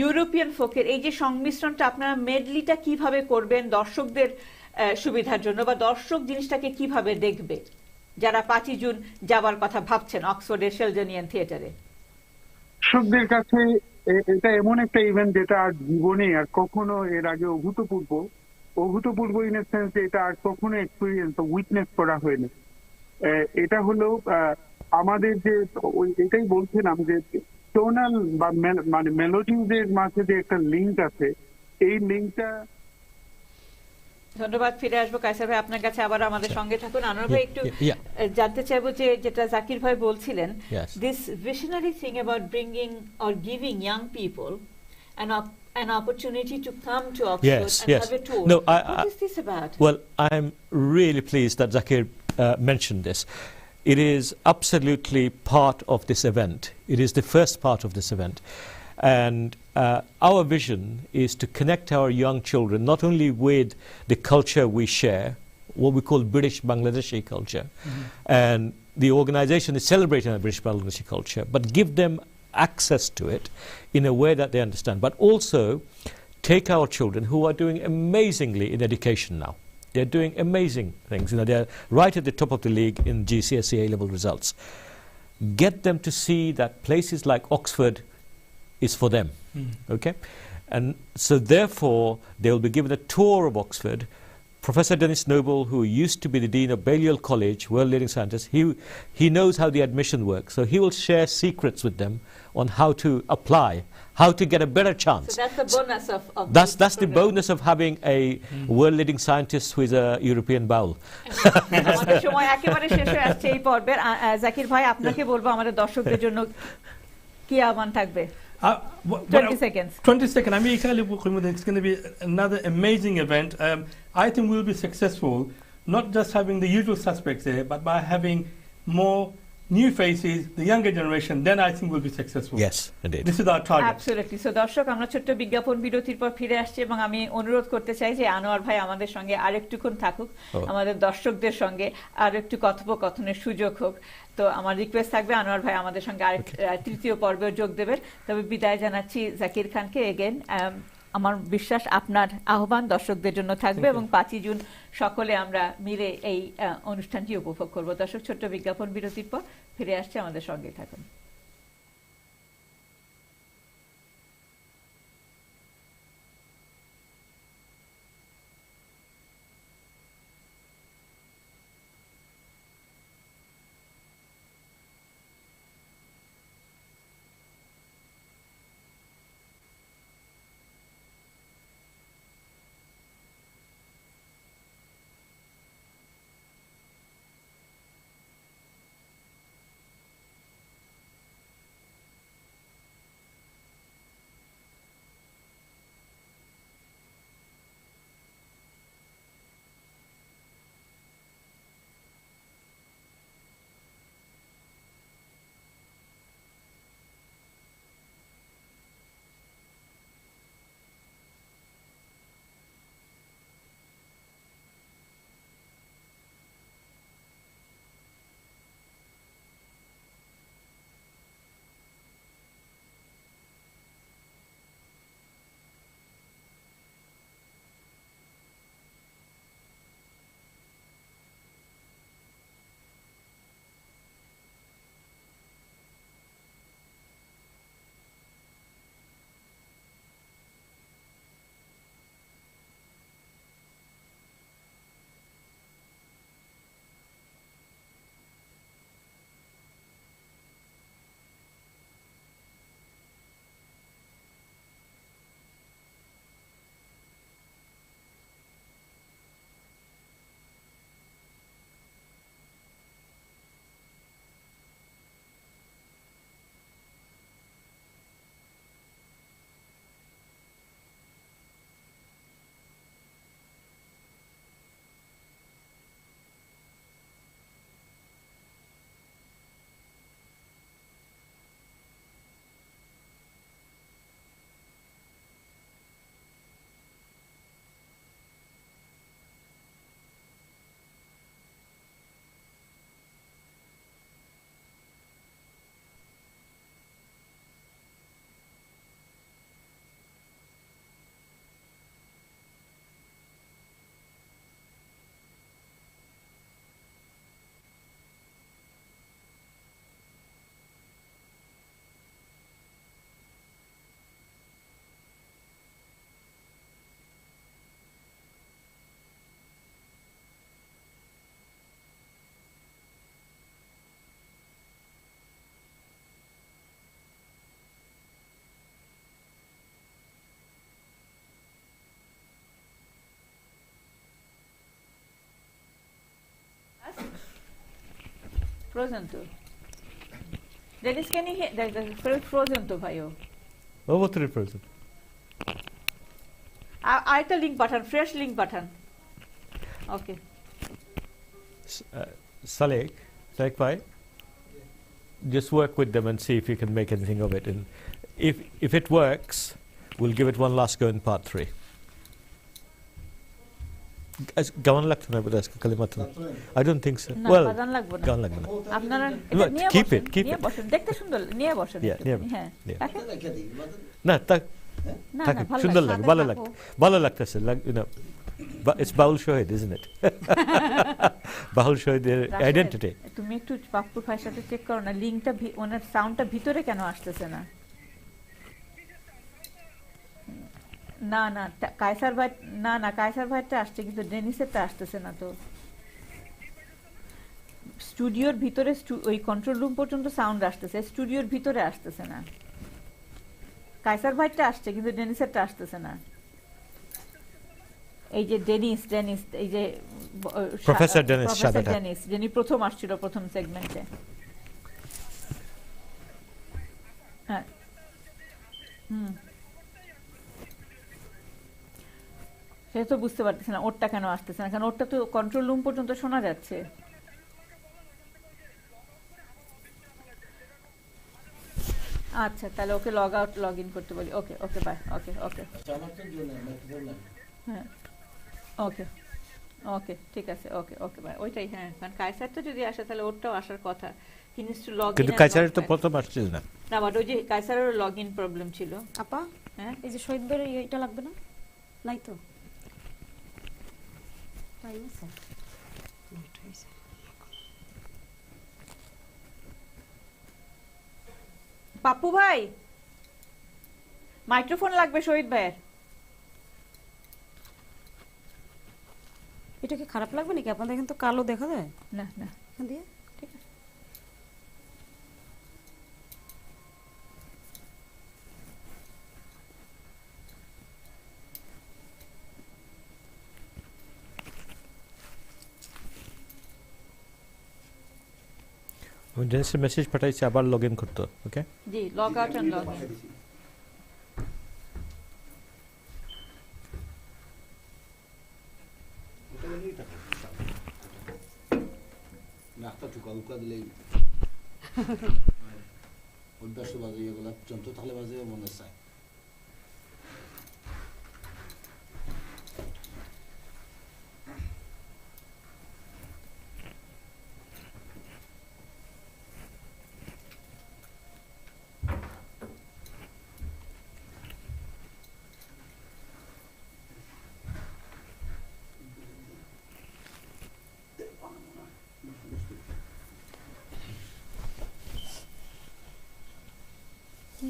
ইউরোপিয়ান ফোকের এই যে সংমিশ্রণটা, আপনারা মেডলিটা কিভাবে করবেন দর্শকদের সুবিধার জন্য, বা দর্শক জিনিসটাকে কিভাবে দেখবে যারা 5ই জুন যাবার কথা ভাবছেন অক্সফোর্ডের শেলডনিয়ান থিয়েটারে? দর্শকদের কাছে এটা এমন একটা ইভেন্ট যেটা আর জীবনে আর কখনো এর আগে অভূতপূর্ব ইন এ সেন্স এটা আর কখনো এক্সপিরিয়েন্স উইটনেস করা হয়নি। এটা হলো আমাদের যে এটাই বলছিলাম যে টোনাল বা মানে মেলোডিজের মাঝে যে একটা লিঙ্ক আছে, এই লিঙ্কটা। ধন্যবাদ, ফিরে আসবো কায়সার ভাই আপনার কাছে, আবার আমাদের সঙ্গে থাকুন। আনোয়ার ভাই, একটু জানতে চাইবো যে যেটা জাকির ভাই বলছিলেন, this visionary thing about bringing or giving young people an opportunity to come to Oxford and have a tour. No, what is this about? Well, I'm really pleased that Zakir mentioned this. It is absolutely part of this event. It is the first part of this event. And our vision is to connect our young children not only with the culture we share, what we call British Bangladeshi culture, and the organization is celebrating the British Bangladeshi culture, but give them access to it in a way that they understand, but also take our children who are doing amazingly in education now. They're doing amazing things. You know, they're right at the top of the league in GCSE A-level results. Get them to see that places like Oxford is for them. Okay? And so therefore they will be given a tour of Oxford. Professor Dennis Noble, who used to be the Dean of Balliol College, world leading scientist, he knows how the admission works. So he will share secrets with them on how to apply, how to get a better chance. So that's the bonus of that's the bonus of having a world leading scientist who is a European bowl. আমাদের সময় একেবারে শেষ হয়ে আসছে এই পর্বের। জাকির ভাই, আপনাকে বলবো আমাদের দর্শকদের জন্য কি আহ্বান থাকবে? 20 seconds. 20 seconds. I mean, it's going to be another amazing event. I think we'll be successful, not just having the usual suspects there, but by having more new faces, the younger generation, then I think we'll be successful. Yes, indeed. This is our target. Absolutely. So দর্শক, আমরা ছোট্ট বিজ্ঞাপন বিরতির পর ফিরে আসছি এবং আমি অনুরোধ করতে চাই যে আনোয়ার ভাই আমাদের সঙ্গে আরেকটুক্ষণ থাকুক, আমাদের দর্শকদের সঙ্গে আর একটু কথোপকথনের সুযোগ হোক। তো আমার রিকোয়েস্ট থাকবে আনোয়ার ভাই আমাদের সঙ্গে তৃতীয় পর্বে যোগ দেবেন। তবে বিদায় জানাচ্ছি জাকির খানকে। এগেন আমার বিশ্বাস আপনার আহ্বান দর্শকদের জন্য থাকবে এবং 5ই জুন সকলে আমরা মিলে এই অনুষ্ঠানটি উপভোগ করব। দর্শক, ছোট্ট বিজ্ঞাপন বিরতির পর ফিরে আসছে, আমাদের সঙ্গে থাকুন। ফ্রোজেন তো ডেনিস ক্যান ইউ ফ্রোজেন তো ভাইও অবশ্যই প্রয়োজন আরেকটা link Pathaan fresh link Pathaan okay Salek bhai, just work with them and see if you can make anything of it. And if it works, we'll give it one last go in part 3. গান লাগতো না বোধহয় কালিমাত I don't think so. না Well, গান লাগবে না গান লাগবে না। আপনারা But নিয়ে keep বসেন, it, keep নিয়ে it. বসেন দেখতে সুন্দর নিয়ে বসেন Yeah, একটুখানি, yeah, হ্যাঁ yeah. রাখেন। না তা না থাকে না সুন্দর লাগে ভালো লাগবে লাগে ভালো লাগতেছে you know it's Baul Shohid, isn't it? Baul Shohider identity. তুমি একটু পাপ্পুর ভাইয়ের সাথে চেক করো না লিংকটা ওনার সাউন্ডটা ভিতরে কেন আসতেছে না না না কায়সার ভাই না কায়সার ভাইটা আসছে কিন্তু ডেনিসেরটা আসতেছে না তো স্টুডিওর ভিতরে ওই কন্ট্রোল রুম পর্যন্ত সাউন্ড আসতেছে স্টুডিওর ভিতরে আসতেছে না কায়সার ভাইটা আসছে কিন্তু ডেনিসেরটা আসতেছে না এই যে ডেনিস এই যে প্রফেসর ডেনিস প্রফেসর ডেনিস যিনি প্রথম আসছিল প্রথম সেগমেন্টে হ্যাঁ সে তো বুঝতে পারতেছে না ওরটা কেন আসতেছে না কারণ ওরটা তো কন্ট্রোল রুম পর্যন্ত শোনা যাচ্ছে আচ্ছা তাহলে ওকে লগ আউট লগ ইন করতে বলি ওকে ওকে বাই ওকে ওকে হ্যাঁ ওকে ওকে ঠিক আছে ওকে ওকে বাই ওইটাই হ্যাঁ কারণ কায়সার তো যদি আসে তাহলে ওরটাও আসার কথা হি নিডস টু লগ ইন কিন্তু কাইসারের তো প্রথম আসছিল না না বাট ওই যে কায়সারের লগ ইন প্রবলেম ছিল আপা হ্যাঁ এই যে শহীদদের এটা লাগবে না নাই তো টাইম আছে পাপ্পু ভাই মাইক্রোফোন লাগবে শহীদ ভাইয়ের এটা কি খারাপ লাগবে নাকি আপনাদের এখানে তো কালো দেখা যায় না না এখান দিয়ে ঠিক আছে আমি ডেনিসের মেসেজ পাঠাইছি আবার লগ ইন করতে ওকে জি log out and log in নাকটা কল করে দিলেই অভ্যাস বাজে এগুলা যন্ত্র থাকলে বাজে মনে চায়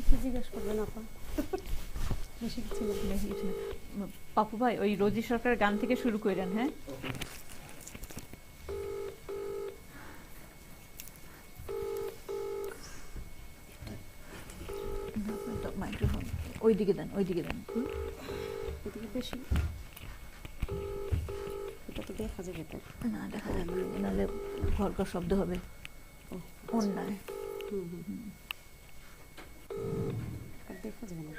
কি জিজ্ঞাসা করবেন আপা বেশি কিছু না পাপ্পু ভাই ওই রোজি সরকারের গান থেকে শুরু করেন হ্যাঁ মাইক্রোফোন ওইদিকে দেন ওইদিকে দেন এদিকে বেশি এটা তো দেখা যাবে তো না দেখা যাবে না নাহলে ঘরঘর শব্দ হবে অন্যায় আর দেখা যাবে না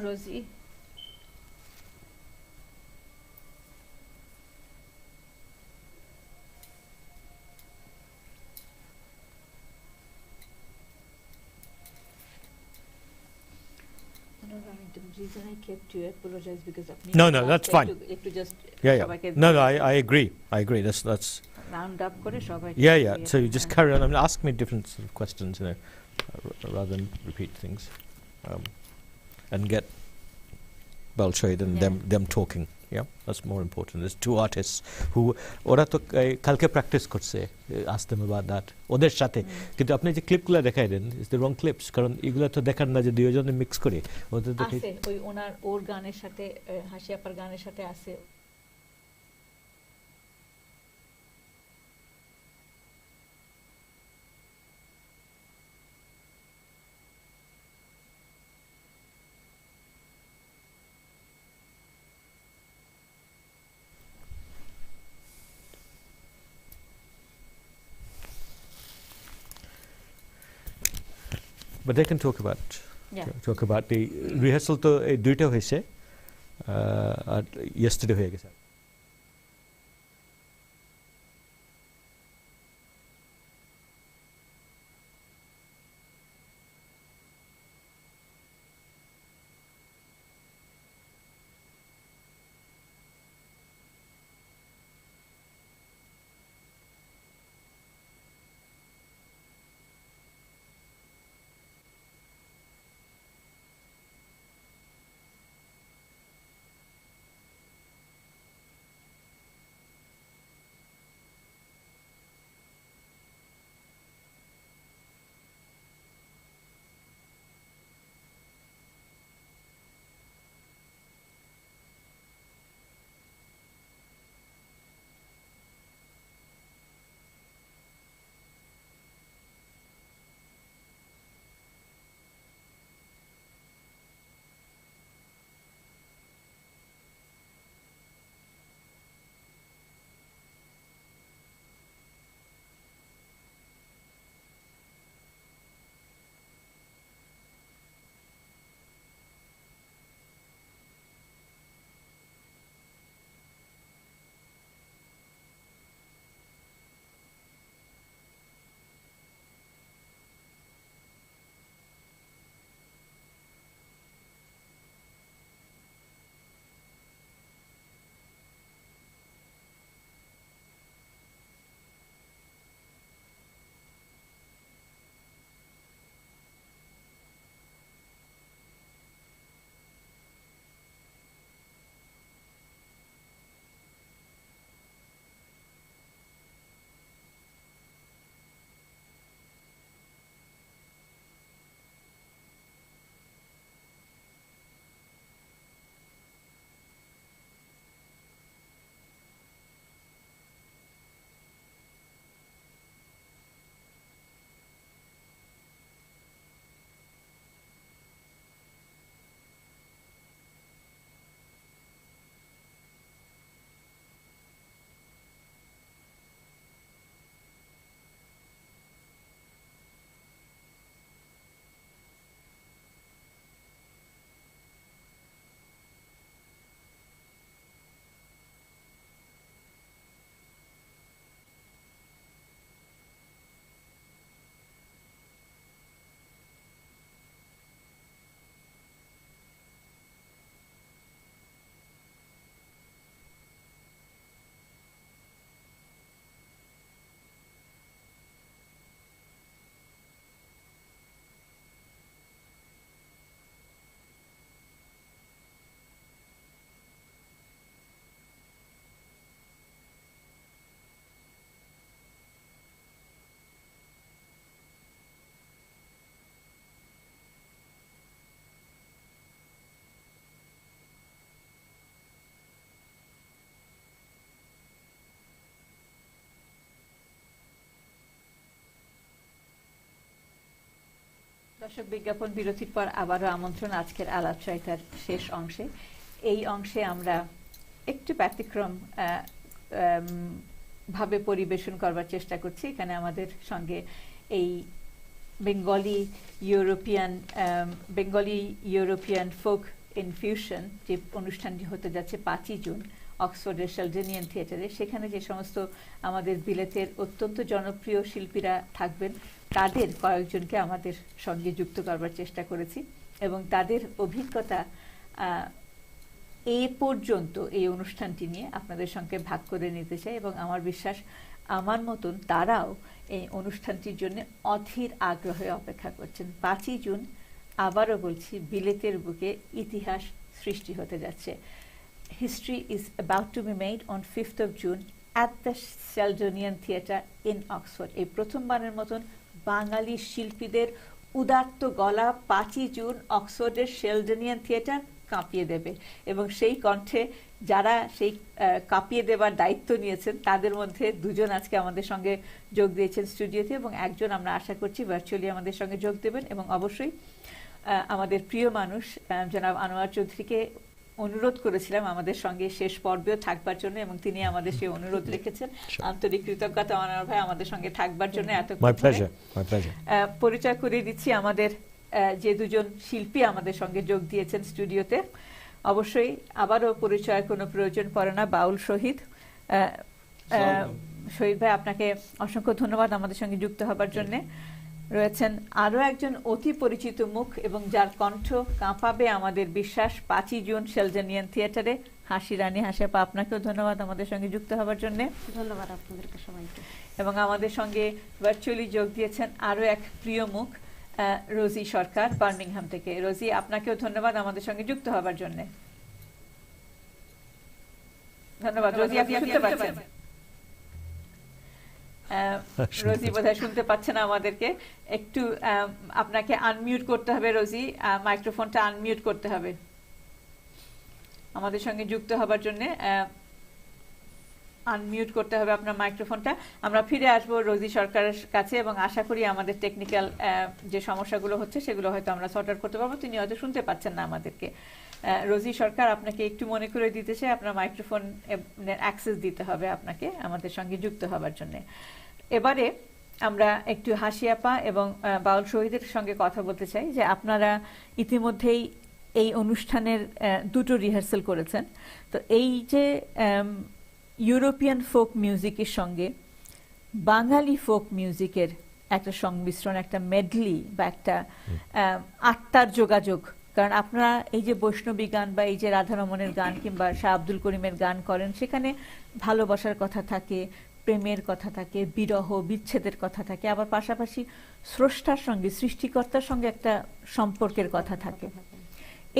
রোজি The reason I kept you apologize because of me. No, that's fine. একটু just Yeah. সবাইকে No, I agree. That's round up করে সবাই yeah. So you just carry on. I mean, ask me different sort of questions, you know, rather than repeat things, and get Balshoid and them talking. Yeah, that's more important. There's two artists who ওরা তো কালকে practice করছে ask them about that ওদের সাথে কিন্তু আপনি যে ক্লিপগুলো দেখাইলেন ইজ দ্য রং ক্লিপস কারণ এগুলো তো দেখার না যে দুইজনে মিক্স করে ওদের দেখে আছে ওই ওর গানের সাথে হাসি আপার গানের সাথে আছে but they can talk about the rehearsal to এই দুইটা হয়েছে আর yesterday হয়ে গেছে দর্শক বিজ্ঞাপন বিরতির পর আবারও আমন্ত্রণ আজকের আলাপচারিতার শেষ অংশে। এই অংশে আমরা একটু ব্যতিক্রম ভাবে পরিবেশন করবার চেষ্টা করছি। এখানে আমাদের সঙ্গে এই বেঙ্গলি ইউরোপিয়ান ফোক ইনফিউশন যে অনুষ্ঠানটি হতে যাচ্ছে 5ই জুন অক্সফোর্ডের শেলডেনিয়ান থিয়েটারে, সেখানে যে সমস্ত আমাদের বিলেতের অত্যন্ত জনপ্রিয় শিল্পীরা থাকবেন তাদের কয়েকজনকে আমাদের সঙ্গে যুক্ত করবার চেষ্টা করেছি এবং তাদের অভিজ্ঞতা এ পর্যন্ত এই অনুষ্ঠানটি নিয়ে আপনাদের সঙ্গে ভাগ করে নিতে চাই এবং আমার বিশ্বাস আমার মতন তারাও এই অনুষ্ঠানটির জন্য অধীর আগ্রহে অপেক্ষা করছেন। 5ই জুন আবারও বলছি, বিলেতের বুকে ইতিহাস সৃষ্টি হতে যাচ্ছে। History is about to be made on 5th of June at the Sheldonian Theatre in Oxford. এই প্রথমবারের মতন বাঙালি শিল্পীদের উদাত্ত গলা 5ই জুন অক্সফোর্ডের শেলডনিয়ান থিয়েটার কাঁপিয়ে দেবে এবং সেই কণ্ঠে যারা সেই কাঁপিয়ে দেবার দায়িত্ব নিয়েছেন তাদের মধ্যে দুজন আজকে আমাদের সঙ্গে যোগ দিয়েছেন স্টুডিওতে এবং একজন আমরা আশা করছি ভার্চুয়ালি আমাদের সঙ্গে যোগ দেবেন। এবং অবশ্যই আমাদের প্রিয় মানুষ জনাব আনোয়ার চৌধুরীকে অনুরোধ করেছিলাম আমাদের সঙ্গে শেষ পর্বেও থাকবার জন্য এবং তিনি আমাদের সেই অনুরোধ রেখেছেন। আন্তরিক কৃতজ্ঞতা আনোয়ার ভাই আমাদের সঙ্গে থাকবার জন্য। এত পরিচয় করিয়ে দিচ্ছি আমাদের যে দুজন শিল্পী আমাদের সঙ্গে যোগ দিয়েছেন স্টুডিওতে, অবশ্যই আবারও পরিচয়ের কোনো প্রয়োজন পড়ে না। বাউল শহীদ, শহীদ ভাই আপনাকে অসংখ্য ধন্যবাদ আমাদের সঙ্গে যুক্ত হবার জন্য। রয়েছেন আরও একজন অতি পরিচিত মুখ এবং যার কণ্ঠ কাঁপাবে আমাদের বিশ্বাস 5ই জুন শেলজানিয়ান থিয়েটারে, হাসি রানী। হাসি আপা, আপনাকেও ধন্যবাদ আমাদের সঙ্গে যুক্ত হবার জন্য। ধন্যবাদ আপনাদেরকে সবাইকে। এবং আমাদের সঙ্গে ভার্চুয়ালি যোগ দিয়েছেন আরও এক প্রিয় মুখ, রোজি সরকার বার্মিংহাম থেকে। রোজি, আপনাকেও ধন্যবাদ আমাদের সঙ্গে যুক্ত হবার জন্য। ধন্যবাদ। রোজি, আপনি শুনতে পাচ্ছেন? রোজি বোধহয় শুনতে পাচ্ছে না আমাদেরকে। একটু আপনাকে আনমিউট করতে হবে রোজি, মাইক্রোফোনটা আনমিউট করতে হবে আমাদের সঙ্গে যুক্ত হবার জন্য। আনমিউট করতে হবে আপনার মাইক্রোফোনটা। আমরা ফিরে আসবো রোজি সরকারের কাছে এবং আশা করি আমাদের টেকনিক্যাল যে সমস্যাগুলো হচ্ছে সেগুলো হয়তো আমরা সর্ট আউট করতে পারবো। তিনি হয়তো শুনতে পাচ্ছেন না আমাদেরকে। রোজি সরকার, আপনাকে একটু মনে করে দিতে চাই, আপনার মাইক্রোফোন অ্যাক্সেস দিতে হবে আপনাকে আমাদের সঙ্গে যুক্ত হবার জন্য। এবারে আমরা একটু হাসি আপা এবং বাউল শহীদের সঙ্গে কথা বলতে চাই যে আপনারা ইতিমধ্যেই এই অনুষ্ঠানের দুটো রিহার্সাল করেছেন। তো এই যে ইউরোপিয়ান ফোক মিউজিকের সঙ্গে বাঙালি ফোক মিউজিকের একটা সংমিশ্রণ, একটা মেডলি বা একটা আত্মার যোগাযোগ, কারণ আপনারা এই যে বৈষ্ণবী গান বা এই যে রাধারমণের গান কিংবা শাহ আব্দুল করিমের গান করেন, সেখানে ভালোবাসার কথা থাকে, প্রেমের কথা থাকে, বিরহ বিচ্ছেদের কথা থাকে, আবার পাশাপাশি স্রষ্টার সঙ্গে সৃষ্টিকর্তার সঙ্গে একটা সম্পর্কের কথা থাকে।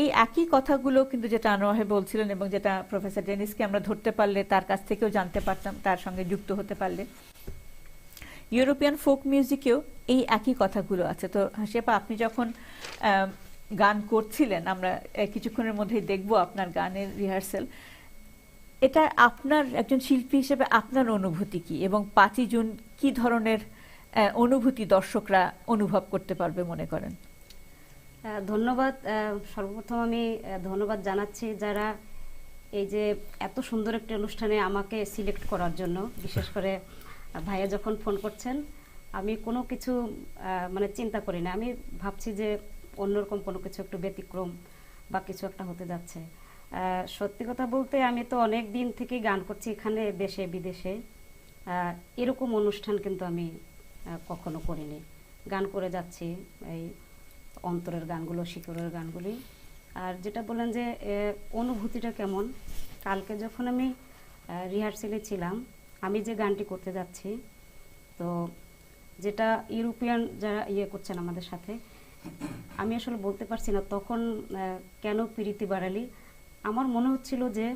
এই একই কথাগুলো কিন্তু যেটা আনোয়ার ভাই বলছিলেন এবং যেটা প্রফেসর ডেনিসকে আমরা ধরতে পারলে তার কাছ থেকেও জানতে পারতাম, তার সঙ্গে যুক্ত হতে পারলে ইউরোপিয়ান ফোক মিউজিকেও এই একই কথাগুলো আছে। তো হাসিয়াপা, আপনি যখন গান করছিলেন, আমরা কিছুক্ষণের মধ্যেই দেখব আপনার গানের রিহার্সাল, এটা আপনার একজন শিল্পী হিসেবে আপনার অনুভূতি কি এবং 5ই জুন কি ধরনের অনুভূতি দর্শকরা অনুভব করতে পারবে মনে করেন? ধন্যবাদ। সর্বপ্রথম আমি ধন্যবাদ জানাচ্ছি যারা এই যে এত সুন্দর একটি অনুষ্ঠানে আমাকে সিলেক্ট করার জন্য। বিশেষ করে ভাইয়া যখন ফোন করছেন, আমি কোনো কিছু মানে চিন্তা করি না, আমি ভাবছি যে অন্যরকম কোনো কিছু একটু ব্যতিক্রম বা কিছু একটা হতে যাচ্ছে। সত্যি কথা বলতে আমি তো অনেক দিন থেকে গান করছি এখানে দেশে বিদেশে, এরকম অনুষ্ঠান কিন্তু আমি কখনো করিনি। গান করে যাচ্ছি এই অন্তরের গানগুলো, শিকড়ের গানগুলি। আর যেটা বললেন যে অনুভূতিটা কেমন, কালকে যখন আমি রিহার্সেলে ছিলাম, আমি যে গানটি করতে যাচ্ছি, তো যেটা ইউরোপিয়ান যারা করছেন আমাদের সাথে, আমি আসলে বলতে পারছি না তখন কেন প্রীতি বাড়ালি। আমার মনে হচ্ছিল যে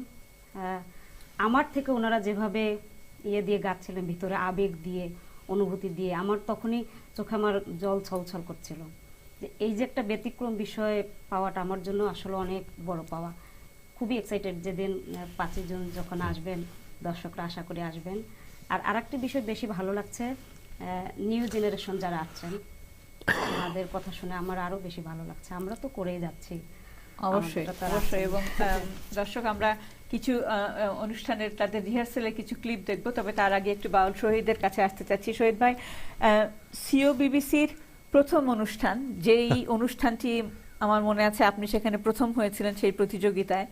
আমার থেকে ওনারা যেভাবে দিয়ে গাচ্ছিলেন, ভিতরে আবেগ দিয়ে, অনুভূতি দিয়ে, আমার তখনই চোখে আমার জল ছলছল করছিল। এই যে একটা ব্যতিক্রম বিষয় পাওয়াটা আমার জন্য আসলে অনেক বড় পাওয়া। খুবই এক্সাইটেড যেদিন 5ই জুন যখন আসবেন, দর্শকরা আশা করি আসবেন। আর আরেকটি বিষয় বেশি ভালো লাগছে, নিউ জেনারেশন যারা আছেন তাদের কথা শুনে আমার আরো বেশি ভালো লাগছে। আমরা তো করেই যাচ্ছি অবশ্যই অবশ্যই। এবং দর্শক, আমরা কিছু অনুষ্ঠানের তাদের রিহার্সালের কিছু ক্লিপ দেখবো, তবে তার আগে একটু বাউল শহীদের কাছে আসতে চাচ্ছি। শহীদ ভাই, সিওবিবিসির প্রথম অনুষ্ঠান, যেই অনুষ্ঠানটি আমার মনে আছে আপনি সেখানে প্রথম হয়েছিলেন সেই প্রতিযোগিতায়,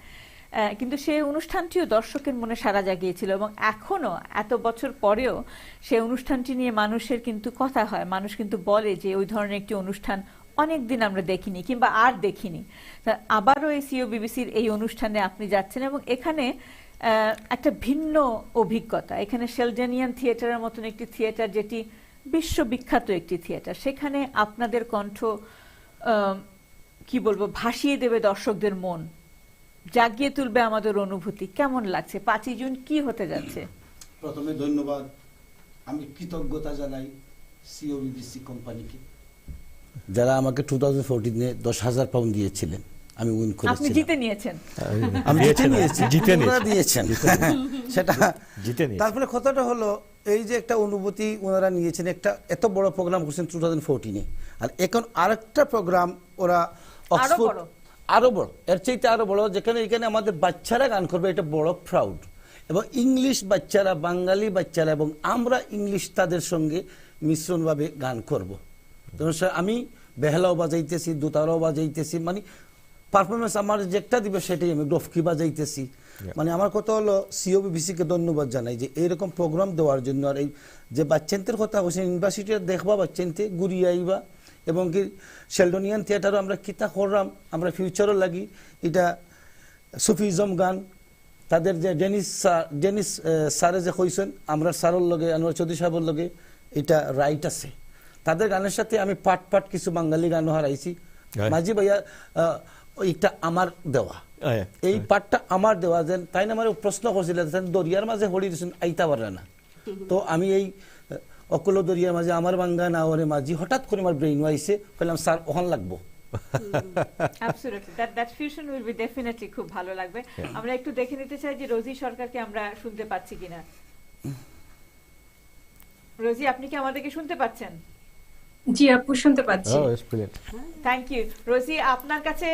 কিন্তু সেই অনুষ্ঠানটিও দর্শকের মনে সাড়া জাগিয়েছিল এবং এখনো এত বছর পরেও সেই অনুষ্ঠানটি নিয়ে মানুষের কিন্তু কথা হয়, মানুষ কিন্তু বলে যে ওই ধরনের একটি অনুষ্ঠান অনেক দিন আমরা দেখিনি কিংবা আর দেখিনি। আবারও এই সিওবিবিসির এই অনুষ্ঠানে আপনি যাচ্ছেন এবং এখানে একটা ভিন্ন অভিজ্ঞতা। এখানে শেলজানিয়ান থিয়েটারের মতন একটি থিয়েটার, যেটি বিশ্ববিখ্যাত একটি থিয়েটার, সেখানে আপনাদের কণ্ঠ কি বলবো ভাসিয়ে দেবে দর্শকদের মন, জাগিয়ে তুলবে আমাদের অনুভূতি। কেমন লাগছে? 5ই জুন কি হতে যাচ্ছে? প্রথমে ধন্যবাদ, আমি কৃতজ্ঞতা জানাই সিওবিবিসি কোম্পানিকে, যারা আমাকে 2014-এ 10,000 পাউন্ড দিয়েছিলেন। আমি উইন করেছি। আপনি জিতে নিয়েছেন? আমি জিতে নিয়েছি, ওনারা দিয়েছেন সেটা জিতে নিয়েছি। তারপরে কথাটা হলো এই যে একটা অনুভূতি ওনারা নিয়েছেন, একটা এত বড় প্রোগ্রাম করছেন 2014-এ, আর এখন আরেকটা প্রোগ্রাম ওরা অক্সফোর্ড, আরো বড়, এর চাইতে আরো বড়, যেখানে এখানে আমাদের বাচ্চারা গান করবে, এটা বড় প্রাউড। এবং ইংলিশ বাচ্চারা, বাঙালি বাচ্চারা এবং আমরা ইংলিশ তাদের সঙ্গে মিশ্রণভাবে গান করব। আমি বেহালাও বাজাইতেছি, দোতারাও বাজাইতেছি, মানে পারফরমেন্স আমার যেটা দিবে সেটাই আমি ডফকি বাজাইতেছি। মানে আমার কথা হলো সিওবিবিসিকে ধন্যবাদ জানাই যে এইরকম প্রোগ্রাম দেওয়ার জন্য। আর এই যে বাচ্চান্তের কথা বলছি, ইউনিভার্সিটি দেখবা বাচ্চান্তে ঘুরিয়ে আইবা, এবং কি শেলডনিয়ান থিয়েটারও আমরা কিতা করলাম, আমরা ফিউচারও লাগি এটা সুফিজম গান তাদের যে ডেনিস স্যারে যে কইছেন, আমরা স্যারের লগে আনোয়ার চৌধুরী সাহেবের লগে এটা রাইট আছে। তাদের গানের সাথে আমি পাট কিছু বাঙালি গানও হারাইছি। মাঝি ভাইয়া এটা আমার দেওয়া, এই পাটটা আমার দেওয়া। যেন তাই না আমার প্রশ্ন করছিলেন দরিয়ার মাঝে হলি দিয়েছেন আইতা পারে না, তো আমি এই অকল দরিয়ার মাঝে আমার বাঙ্গা না ওরে মাঝি হঠাৎ করে আমার ব্রেইন আইছে, বললাম স্যার ওখান লাগবো। Absolutely, that fusion will be definitely খুব ভালো লাগবে। আমরা একটু দেখে নিতে চাই যে রোজি সরকারকে আমরা শুনতে পাচ্ছি কিনা। রোজি, আপনি কি আমাদেরকে শুনতে পাচ্ছেন? জি আপু, শুনতে পাচ্ছি। Thank you. রোজি, আপনার কাছে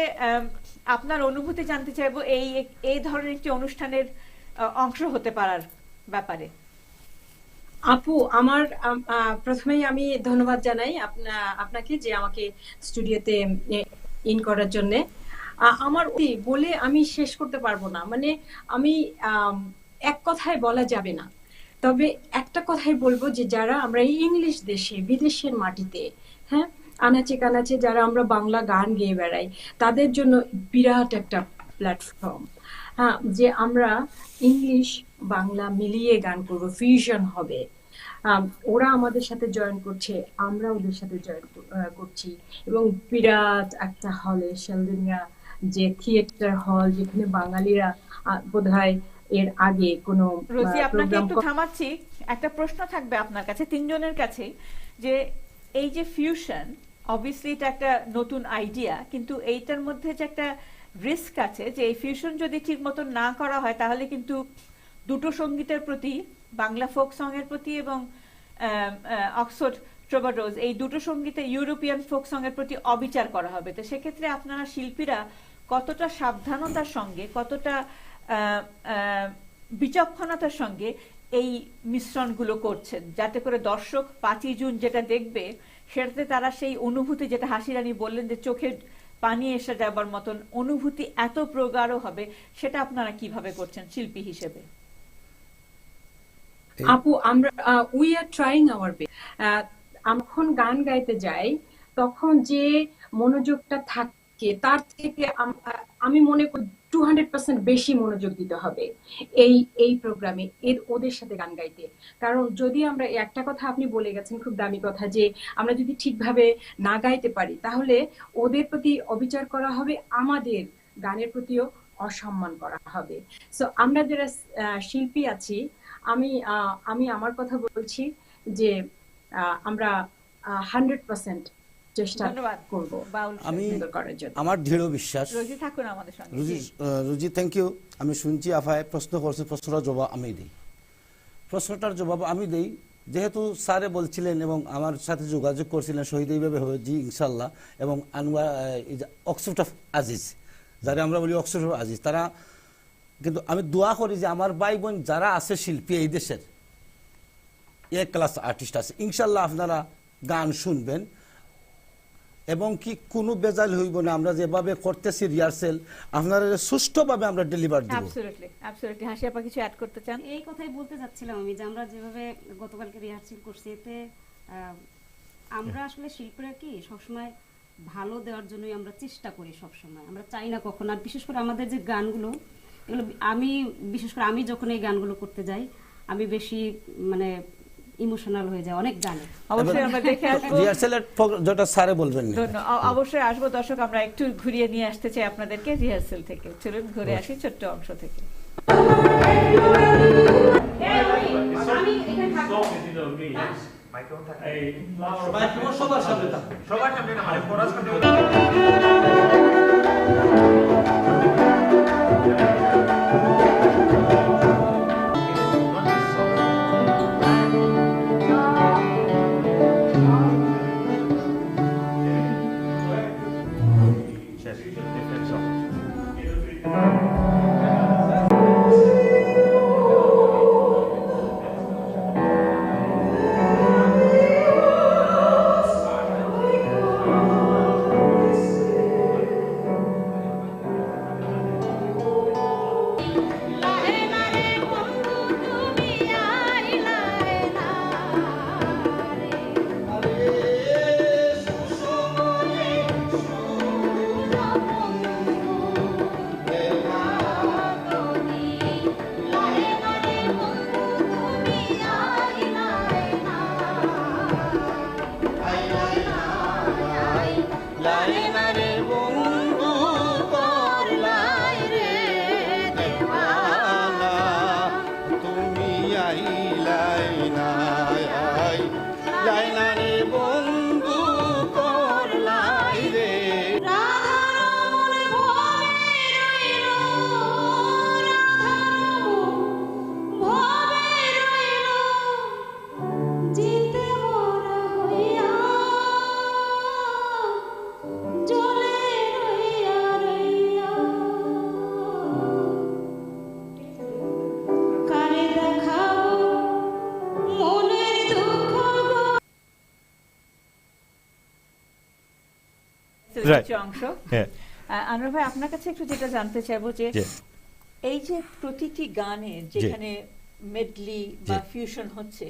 আপনার অনুভূতি জানতে চাইবো এই ধরনের একটি অনুষ্ঠানের অংশ হতে পারার ব্যাপারে। আপু, আমার প্রথমেই আমি ধন্যবাদ জানাই আপনাকে যে আমাকে স্টুডিওতে ইন করার জন্য। আমার বলে আমি শেষ করতে পারবো না, মানে আমি এক কথায় বলা যাবে না। তবে একটা কথাই বলবো যে যারা আমরা ইংলিশ দেশে বিদেশের মাটিতে, হ্যাঁ, আনাচে কানাচে যারা আমরা বাংলা গান গেয়ে বেড়াই, তাদের জন্য বিরাট একটা প্ল্যাটফর্ম, হ্যাঁ, যে আমরা ইংলিশ বাংলা মিলিয়ে গান করবো, ফিউশন হবে। ওরা আমাদের সাথে জয়েন করছে, আমরা ওদের সাথে জয়েন করছি, এবং বিরাট একটা হলে, শেলডনিয়া যে থিয়েটার হল, যেখানে বাঙালিরা বোধহয় এর আগে কোনো। রোজি, আপনাকে একটু থামাচ্ছি, একটা প্রশ্ন থাকবে আপনার কাছে, তিনজনের কাছে, যে এই যে ফিউশন, অবভিয়াসলি এটা একটা নতুন আইডিয়া, কিন্তু এইটার মধ্যে যে একটা রিস্ক আছে যে এই ফিউশন যদি ঠিক মতো না করা হয় তাহলে কিন্তু দুটো সঙ্গীতের প্রতি, বাংলা ফোক সং এর প্রতি এবং অক্সফোর্ড ট্রুবাডোজ, এই দুটো সঙ্গীতে ইউরোপিয়ান ফোক সং এর প্রতি অবিচার করা হবে। তো সেক্ষেত্রে আপনারা শিল্পীরা কতটা সাবধানতার সঙ্গে, কতটা বিচক্ষণতার সঙ্গে এই মিশ্রণগুলো করছেন, যাতে করে দর্শক 5ই জুন যেটা দেখবে সেটাতে তারা সেই অনুভূতি, যেটা হাসিরানী বললেন যে চোখে পানি এসে যাবার মতন অনুভূতি এত প্রগাঢ় হবে, সেটা আপনারা কিভাবে করছেন শিল্পী হিসেবে? আপু, আমরা we are trying our best. যখন গান গাইতে যাই তখন যে মনোযোগটা থাকে তার থেকে আমি মনে করি 200% বেশি মনোযোগ দিতে হবে এই প্রোগ্রামে, ওদের সাথে গান গাইতে। কারণ যদি আমরা, একটা কথা আপনি বলে গেছেন খুব দামি কথা, যে আমরা যদি ঠিকভাবে না গাইতে পারি তাহলে ওদের প্রতি অবিচার করা হবে, আমাদের গানের প্রতিও অসম্মান করা হবে। সো আমরা যারা শিল্পী আছি, আমি আমার কথা বলছি যে আমরা 100% চেষ্টা করব আমি আমার দৃঢ় বিশ্বাস। রোজি, থাকুন আমাদের সঙ্গে। রোজি, থ্যাংক ইউ। আমি শুনছি আফায় প্রশ্ন করছে, প্রশ্নটার জবাব আমি দিই। প্রশ্নটার জবাব আমি দিই, যেহেতু স্যারে বলছিলেন এবং আমার সাথে যোগাযোগ করছিলেন, শহীদ এইভাবে হয়েছি ইনশাল্লাহ, এবং আনোয়ার অক্সফোর্ড অফ আজিজ, যারা আমরা বলি অক্সফোর্ড অফ আজিজ, তারা কিন্তু আমি দোয়া করি যে আমার ভাই বোন যারা আছে শিল্পী এই দেশের, এ ক্লাস আর্টিস্ট আছে, ইনশাল্লাহ আপনারা গান শুনবেন এবং কি কোনো বেজাল হইব না। আমরা যেভাবে করতেছি রিহার্সেল, আপনারা সুষ্ঠুভাবে আমরা ডেলিভার দেব। Absolutely, absolutely. হাসি আপা কিছু অ্যাড করতে চান? এই কথাই বলতে যাচ্ছিলাম আমি, যে আমরা যেভাবে গতকালকে রিহার্সেল করছি, এতে আমরা আসলে শিল্পীরা কি সবসময় ভালো দেওয়ার জন্যই আমরা চেষ্টা করি, সবসময় আমরা চাই না কখনো। আর বিশেষ করে আমাদের যে গানগুলো, এগুলো বিশেষ করে আমি যখন এই গানগুলো করতে যাই, আমি বেশি মানে ইমোশনাল হয়ে যায় অনেক গানে। অবশ্যই আমরা দেখে আসবো, রিহার্সালের যেটা স্যারে বলবেন। অবশ্যই আসবো। দর্শক, আমরা একটু ঘুরিয়ে নিয়ে আসতে চাই আপনাদেরকে রিহার্সাল থেকে। চলুন ঘুরে আসি ছোট্ট অংশ থেকে। কিছু অংশ। আনোয়ার ভাই, আপনার কাছে একটু যেটা জানতে চাইবো যে এই যে প্রতিটি গানের যেখানে মেডলি বা ফিউশন হচ্ছে,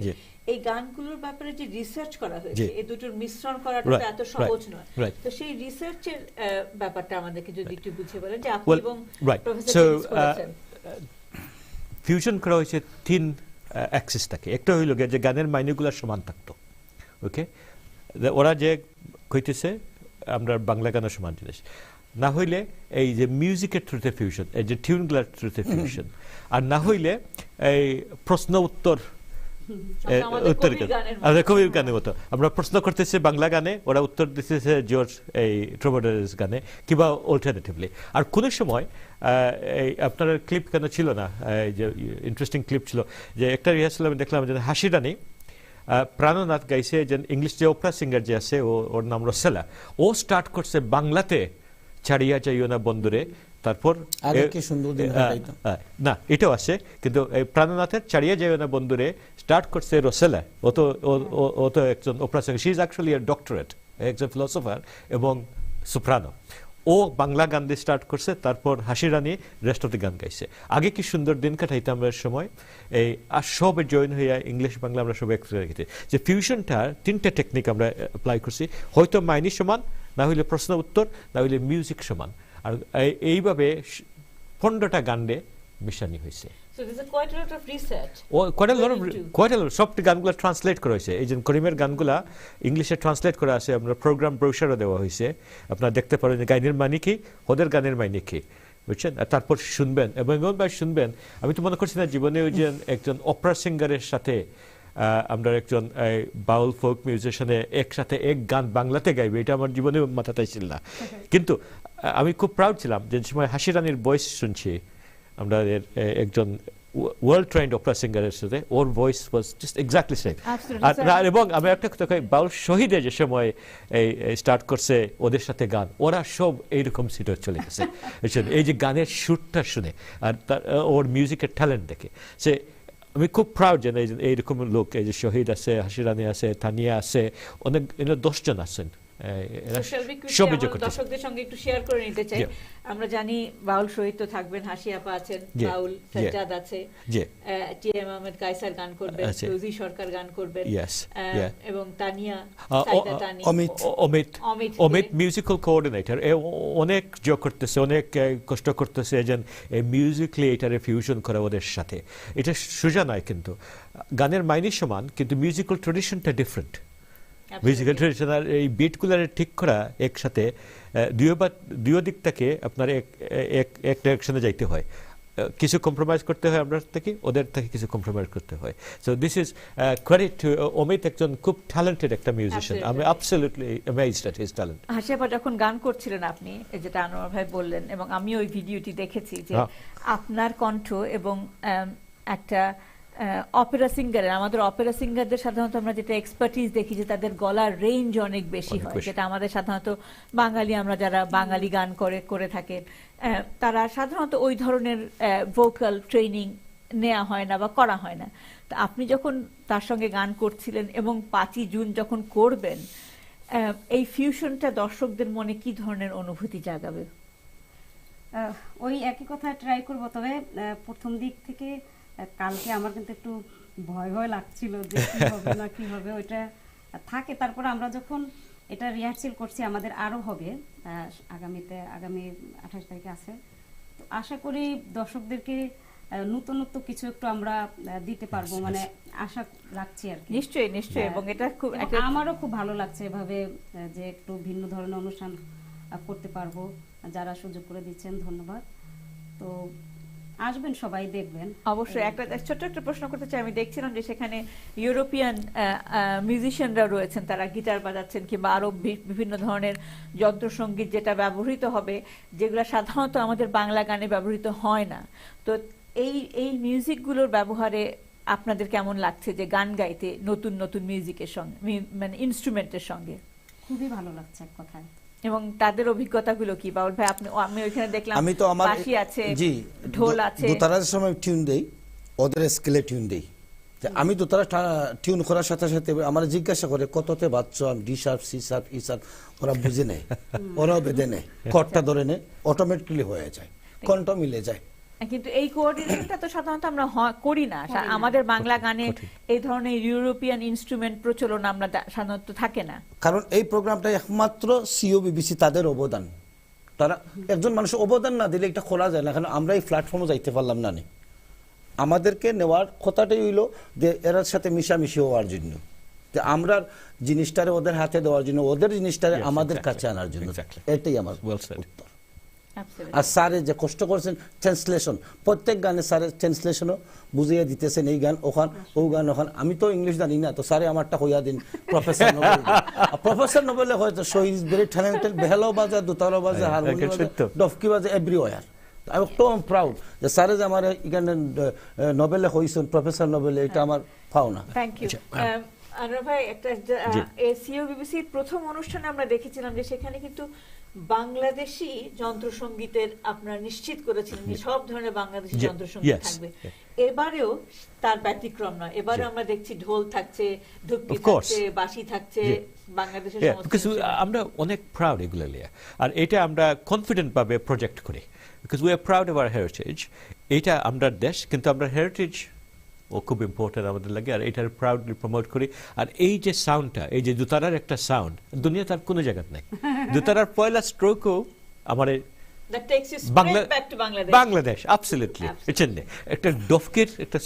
এই গানগুলোর ব্যাপারে যে রিসার্চ করা হয়েছে, এই দুটোর মিশ্রণ করাটা এত সহজ নয়, তো সেই রিসার্চের ব্যাপারটা আমাদেরকে যদি একটু বুঝিয়ে বলেন যে আপনি এবং প্রফেসর করেছেন। ফিউশন করা হয়েছে 3 অ্যাক্সিস থাকে। একটা হইল যে গানের মাইনেগুলো সমান থাকতো, ওকে, ওরা যে কইতেছে আমরা বাংলা গানের সমান জিনিস না হইলে এই যে মিউজিকের থ্রুতে ফিউশন, এই যে টিউনগুলার থ্রুতে ফিউশন, আর না হইলে এই প্রশ্ন উত্তর কবির গানের মতো আমরা প্রশ্ন করতেছি বাংলা গানে, ওরা উত্তর দিতেছে জর্জ এই ট্রুবাডোরের গানে, কিংবা অল্টারনেটিভলি। আর কোন সময় এই আপনার ক্লিপ কেন ছিল না, এই যে ইন্টারেস্টিং ক্লিপ ছিল যে একটা রিহার্সাল আমি দেখলাম যে হাসি রানী প্রাণনাথ গাইছে, যে ইংলিশ যে অপেরা সিঙ্গার যে আছে ওর নাম রসেলা, ও স্টার্ট করছে বাংলাতে ছাড়িয়া যাইও না বন্ধুরে, তারপর না এটাও আছে, কিন্তু প্রাণনাথের ছাড়িয়া যাইও না বন্ধুরে স্টার্ট করছে রসেলা। ও তো একজন Opera singer, she is actually A doctorate, একজন ফিলোসোফার এবং সোপ্রানো। ও বাংলা গান দিয়ে স্টার্ট করছে, তারপর হাসি রানী রেস্ট অফ দি গান গাইছে। আগে কি সুন্দর দিন কাটাইতাম আমরা সময়, এই আর সব জয়েন হইয়া ইংলিশ বাংলা আমরা সব একসাথে রেখেছি। যে ফিউশনটা 3টা টেকনিক আমরা অ্যাপ্লাই করছি, হয়তো মাইনি সমান, না হইলে প্রশ্ন উত্তর, না হইলে মিউজিক সমান, আর এইভাবে 15টা গানে মিশানি হয়েছে। সবটি গানগুলো ট্রান্সলেট করা হয়েছে। এই যে করিমের গানগুলা ইংলিশে ট্রান্সলেট করা আছে, আমরা প্রোগ্রাম ব্রোশারও দেওয়া হয়েছে, আপনারা দেখতে পারেন যে গানের মানে কি, ওদের গানের মানে কি, বুঝছেন। তারপর শুনবেন এবং এমনভাবে শুনবেন, আমি তো মনে করছি না জীবনে ওই যে একজন অপেরা সিঙ্গারের সাথে আমরা একজন বাউল ফোক মিউজিশিয়ানে একসাথে এক গান বাংলাতে গাইবে, এটা আমার জীবনে মাথাটাই ছিল না। কিন্তু আমি খুব প্রাউড ছিলাম যে সময় হাসি রানীর ভয়েস শুনছি, আমরা একজন ওয়ার্ল্ড ট্রেন্ড অপেরা সিঙ্গারের সাথে, ওর voice was just exactly same. এবং আমি একটা কথা কই, বাউল শহীদে যে সময় এই স্টার্ট করছে ওদের সাথে গান, ওরা সব এইরকম সিটে চলে গেছে এই যে গানের সুরটা শুনে আর ওর মিউজিকের ট্যালেন্ট দেখে। সে আমি খুব প্রাউড যে এইরকম লোক, এই যে শহীদ আছে, হাসি রানী আছে, তানিয়া আছে, অনেক 10 জন আছেন। দর্শকদের সঙ্গে একটু শেয়ার করে নিতে চাই, আমরা জানি বাউল শহীদ তো থাকবেন, হাসি আপা আছেন, বাউল সাজ্জাদ আছে, টিএম আহমেদ কায়সার গান করবেন, রোজি সরকার গান করবেন, এবং তানিয়া অমিত মিউজিক্যাল কোঅর্ডিনেটর, অনেক করতেছে, অনেক কষ্ট করতেছে যে মিউজিক্যালি এটারে ফিউশন করা ওদের সাথে। এটা সোজা নয়, কিন্তু গানের মাইনি সমান, কিন্তু মিউজিক্যাল ট্রেডিশনটা ডিফারেন্ট। মিউজিক্যাল ট্রেডিশন আর এই বিটগুলার ঠিক করা একসাথে, দুই দিক থেকে আপনার এক ডাইরেকশনে যাইতে হয়, কিছু কম্প্রোমাইজ করতে হয় আপনার থেকে, ওদের থেকে কিছু কম্প্রোমাইজ করতে হয়। So this is credit to Amit, একজন খুব ট্যালেন্টেড একটা মিউজিশিয়ান। আমি অ্যাবসলিউটলি অ্যামেজড এট হিজ ট্যালেন্ট। হাসি আপা যখন গান করছিলেন আপনি, যেটা আনোয়ার ভাই বললেন, এবং আমি ওই ভিডিওটি দেখেছি, যে আপনার কণ্ঠ এবং একটা অপেরা সিঙ্গারের, আমাদের অপেরা সিঙ্গারদের সাধারণত আমরা যেটা এক্সপার্টিস দেখি যে তাদের গলার রেঞ্জ অনেক বেশি হয়, যেটা আমাদের সাধারণত বাঙালি, আমরা যারা বাঙালি গান করে থাকেন, তারা সাধারণত ওই ধরনের ভোকাল ট্রেনিং নেওয়া হয় না বা করা হয় না। তো আপনি যখন তার সঙ্গে গান করছিলেন এবং 5ই জুন যখন করবেন, এই ফিউশনটা দর্শকদের মনে কি ধরনের অনুভূতি জাগাবে? ওই একই কথা ট্রাই করব, তবে প্রথম দিক থেকে কালকে আমার কিন্তু একটু ভয় ভয় লাগছিল যে কি হবে না কি হবে, ওইটা থাকে। তারপর আমরা যখন এটা রিহার্সেল করছি, আমাদের আরো হবে আগামী 28 তারিখে আছে, তো আশা করি দর্শকদেরকে নতুনত্ব কিছু একটু আমরা দিতে পারবো, মানে আশা রাখছি আর কি। নিশ্চয়ই এবং এটা খুব, আমারও খুব ভালো লাগছে এভাবে যে একটু ভিন্ন ধরনের অনুষ্ঠান করতে পারবো। যারা সুযোগ করে দিচ্ছেন ধন্যবাদ। তো আসবেন, সবাই দেখবেন। অবশ্যই। একটা ছোট্ট একটা প্রশ্ন করতে চাই, আমি দেখছিলাম যে সেখানে ইউরোপিয়ান মিউজিশিয়ানরা রয়েছেন, তারা গিটার বাজাচ্ছেন কিংবা আরো বিভিন্ন ধরনের যন্ত্রসঙ্গীত যেটা ব্যবহৃত হবে, যেগুলো সাধারণত আমাদের বাংলা গানে ব্যবহৃত হয় না। তো এই মিউজিকগুলোর ব্যবহারে আপনাদের কেমন লাগছে যে গান গাইতে নতুন নতুন মিউজিকের সঙ্গে, মানে ইনস্ট্রুমেন্টের সঙ্গে? খুবই ভালো লাগছে এক কথায়। এবং তাদের অভিজ্ঞতাগুলো কি বাউল ভাই? আমি ওইখানে দেখলাম আমি তো আমার বাঁশি আছে, ঢোল আছে, দোতারার সময় টিউন দেই, ওদের স্কেলে টিউন দেই, আমি তো তারা টিউন করার সাথে সাথে আমার জিজ্ঞাসা করে কততে বাজছো, আমি ডি শার্প, সি শার্প, ই শার্প, ওরা বুঝে নেয়, ওরাও বেঁধে নেয়, কটটা ধরে নেয়, অটোমেটিক্যালি হয়ে যায়, কণ্ঠ মিলে যায়। কিন্তু এই কোঅর্ডিনেশনটা তো সাধারণত আমরা করি না। আমাদের বাংলা গানে এই ধরনের ইউরোপিয়ান ইনস্ট্রুমেন্ট প্রচলন আমরা সাধারণত থাকে না, কারণ এই প্রোগ্রামটা একমাত্র সিও বিবিসি তাদের অবদান। তারা একজন মানুষের অবদান না দিলে এটা খোলা যায় না, কারণ আমরা এই প্ল্যাটফর্মে যাইতে পারলাম না। আমাদেরকে নেওয়ার কথাটাই হইলো যে এর সাথে মিশামিশি হওয়ার জন্য, যে আমরা জিনিসটারে ওদের হাতে দেওয়ার জন্য, ওদের জিনিসটারে আমাদের কাছে আনার জন্য। এটাই আমার উত্তর। আর স্যারে যে কষ্ট করেছেন ট্রান্সলেশন, প্রত্যেক গানে স্যারের ট্রান্সলেশনও বুঝিয়ে দিতেছেন, এই গান ওখান, ও গান ওখান। আমি তো ইংলিশ জানি না, তো স্যারে আমারটা হইয়া দিন প্রফেসর নোবেল। প্রফেসর নোবেলে হয়তো শো ইজ ভেরি ট্যালেন্টেড, বেহালাও বাজে, দোতারাও বাজে, হারমোনিয়াম বাজে, ডফকি বাজে, এভরিওয়্যার। আমি একটু প্রাউড যে স্যারে যে আমার এখানে নোবেলে হয়েছেন, প্রফেসর নোবেলে, এটা আমার পাওনা। Thank you. আনোয়ার ভাই, একটা সিও বিবিসির প্রথম অনুষ্ঠানে আমরা দেখেছিলাম যে সেখানে কিন্তু বাংলাদেশি যন্ত্রসঙ্গীতের আপনারা নিশ্চিত করেছিলেন যে সব ধরনের বাংলাদেশি যন্ত্রসঙ্গীত থাকবে। এবারেও তার ব্যতিক্রম নয়, এবারে আমরা দেখছি ঢোল থাকছে, ধুপকি থাকছে, বাঁশি থাকছে, বাংলাদেশের আমরা অনেক প্রাউড এগুলো নিয়ে, আর এটা আমরা কনফিডেন্ট ভাবে প্রজেক্ট করি, because we are proud of our heritage. এটা আমরা দেশ, কিন্তু আমরা হেরিটেজ ও খুব ইম্পর্টেন্ট আমাদের লাগে, আর এটার প্রাউডলি প্রমোট করি। আর এই যে সাউন্ডটা, এই যে দুতারার একটা সাউন্ড, দুনিয়া তার কোনো জায়গায় নেই। দুতারার পয়লা স্ট্রোকও আমার বাংলাদেশ, অ্যাবসলিউটলি। একটা ডফকির একটা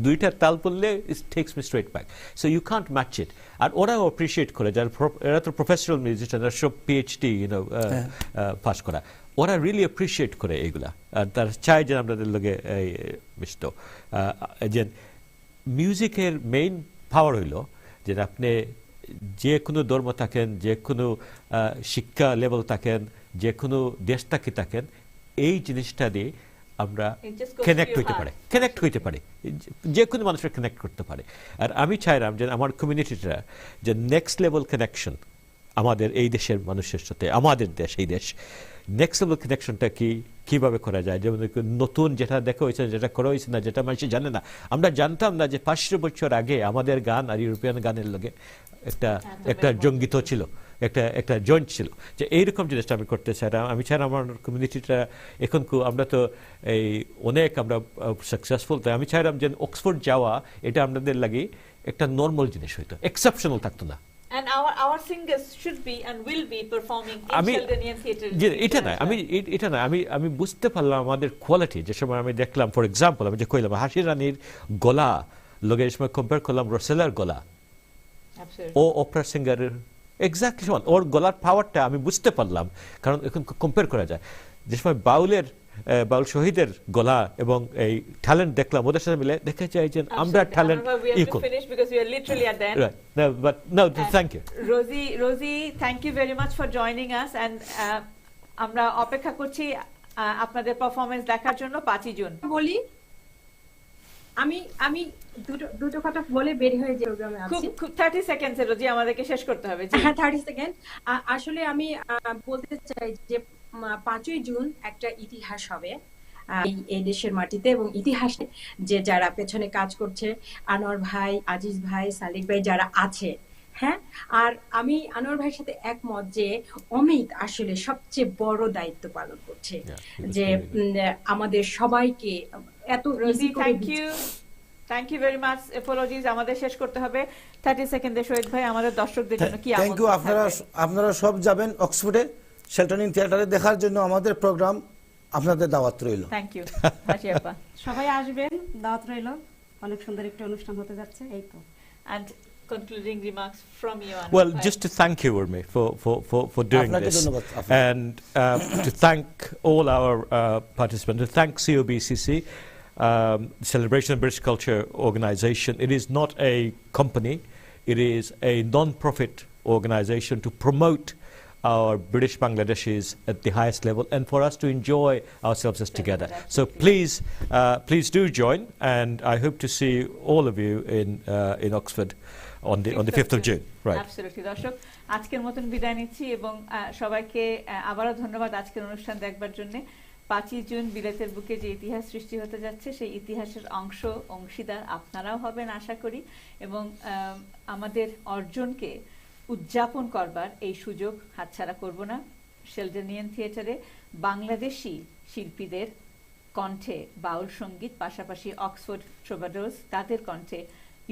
দুইটা তাল পড়লে it takes me straight back. So you can't match it. আর ওরাও অ্যাপ্রিশিয়েট করে, যারা এরা তো প্রফেশনাল মিউজিশিয়ান, সব পিএইচডি পাস করা, ওরা রিয়েলি অ্যাপ্রিশিয়েট করে এইগুলা। আর তারা চায় যে আমাদের লগে মিষ্ট। যে মিউজিকের মেইন পাওয়ার হইল যে আপনি যে কোনো ধর্ম থাকেন, যে কোনো শিক্ষা লেভেল থাকেন, যে কোনো দেশ থাকেন, এই জিনিসটা দিয়ে আমরা কানেক্ট হইতে পারে, যে কোনো মানুষের কানেক্ট করতে পারে। আর আমি চাইলাম যে আমার কমিউনিটিটা যে নেক্সট লেভেল কানেকশন আমাদের এই দেশের মানুষের সাথে, আমাদের দেশ, এই দেশ নেক্সট লেভেল কানেকশনটা কিভাবে করা যায়। যেমন নতুন যেটা দেখা হয়েছে, যেটা করা হয়েছে না, যেটা মানুষ জানে না। আমরা জানতাম না যে 500 বছর আগে আমাদের গান আর ইউরোপিয়ান গানের লগে একটা জঙ্গিত ছিল, একটা জয়েন্ট ছিল। যে এইরকম জিনিসটা আমি করতে চাইলাম। আমি চাই আমার কমিউনিটিটা এখন আমরা তো এই অনেক আমরা সাকসেসফুল, তাই আমি চাইলাম যে অক্সফোর্ড যাওয়া এটা আমাদের লাগে একটা নর্মাল জিনিস হইতো, এক্সেপশনাল থাকতো না। And our singers should be and will be performing in Sheldonian Theatre. এটা না, আমি বুঝতে পারলাম আমাদের কোয়ালিটি। যে সময় আমি দেখলাম, ফর এক্সাম্পল আমি যে কইলাম হাসি রানীর গলা লগে এই সময় কম্পেয়ার করলাম রসেলার গলা, ও অপেরা সিঙ্গারের এক্স্যাক্টলি সমান। ওর গলার পাওয়ারটা আমি বুঝতে পারলাম, কারণ এখন কম্পেয়ার করা যায়। যে সময় বাউল শহীদের গলা এবং এই ট্যালেন্ট দেখলাম, ওদের সাথে মিলে দেখা যায় যে আমরা talent equal. Thank you Rosie, thank you very much for joining us. And আমরা অপেক্ষা করছি আপনাদের পারফরমেন্স দেখার জন্য 5 জুন। বলি আমি দুটো কথা বলে বের হয়ে যে প্রোগ্রামে আছি। খুব 30 সেকেন্ডে রোজি, আমাদেরকে শেষ করতে হবে। হ্যাঁ, 30 সেকেন্ড। আসলে আমি বলতে চাই যে 5ই জুন একটা ইতিহাস হবে এই দেশের মাটিতে, এবং ইতিহাসে যে যারা পেছনে কাজ করছে, আনোয়ার ভাই, আজিজ ভাই, সালিক ভাই যারা আছে, হ্যাঁ। আর আমি আনোয়ার ভাইয়ের সাথে একমত যে অমিত আসলে সবচেয়ে বড় দায়িত্ব পালন করছে, যে আমাদের সবাইকে এত ইজি করে। Thank you very much. Apologies, আমাদের শেষ করতে হবে। 30 সেকেন্ডে শহীদ ভাই আমাদের দর্শকদের জন্য কি? Thank you. আপনারা সব যাবেন অক্সফোর্ডে শেলটনিয়ান থিয়েটারে দেখার জন্য। আমাদের প্রোগ্রাম, আপনাদের দাওয়াত রইল। Thank you. সবাই আসবেন, দাওয়াত রইল। অনেক সুন্দর একটা অনুষ্ঠান হতে যাচ্ছে, এই তো। And concluding remarks from you, Anand. Well, just to thank you, Urmi, for doing this, and to thank all our participants, to thank COBCC, Celebration of British Culture Organisation. It is not a company; it is a non-profit organisation to promote our British Bangladeshis at the highest level, and for us to enjoy ourselves as together. So please do join, and I hope to see all of you in Oxford on the 5th of June. Right. Absolutely. দর্শক, আজকের মতন বিদায় নিচ্ছি এবং সবাইকে আবারও ধন্যবাদ আজকের অনুষ্ঠান দেখবার জন্য। 5ই জুন বিলেতের বুকে যে ইতিহাস সৃষ্টি হতে যাচ্ছে সেই ইতিহাসের অংশীদার আপনারাও হবেন আশা করি, এবং আমাদের অর্জনকে উদযাপন করবার এই সুযোগ হাতছাড়া করব না। শেলডনিয়ান থিয়েটারে বাংলাদেশি শিল্পীদের কণ্ঠে বাউল সঙ্গীত, পাশাপাশি অক্সফোর্ড ট্রুবাডোরস তাদের কণ্ঠে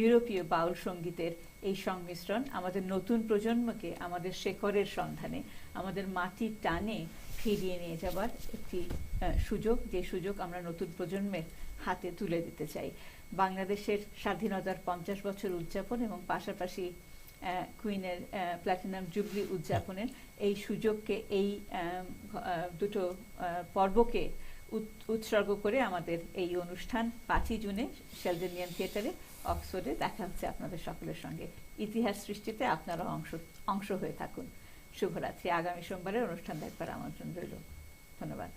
ইউরোপীয় বাউল সঙ্গীতের এই সংমিশ্রণ আমাদের নতুন প্রজন্মকে আমাদের শেকড়ের সন্ধানে, আমাদের মাটির টানে ফিরিয়ে নিয়ে যাবার একটি সুযোগ, যে সুযোগ আমরা নতুন প্রজন্মের হাতে তুলে দিতে চাই। বাংলাদেশের স্বাধীনতার 50 বছর উদযাপন এবং পাশাপাশি কুইনের প্ল্যাটিনাম জুবলি উদযাপনের এই সুযোগকে, এই দুটো পর্বকে উৎসর্গ করে আমাদের এই অনুষ্ঠান 5ই জুনে শেলডনিয়ান থিয়েটারে অক্সফোর্ডে দেখা হচ্ছে আপনাদের সকলের সঙ্গে। ইতিহাস সৃষ্টিতে আপনারা অংশ হয়ে থাকুন। শুভরাত্রি। আগামী সোমবারের অনুষ্ঠান দেখবার আমন্ত্রণ রইল। ধন্যবাদ।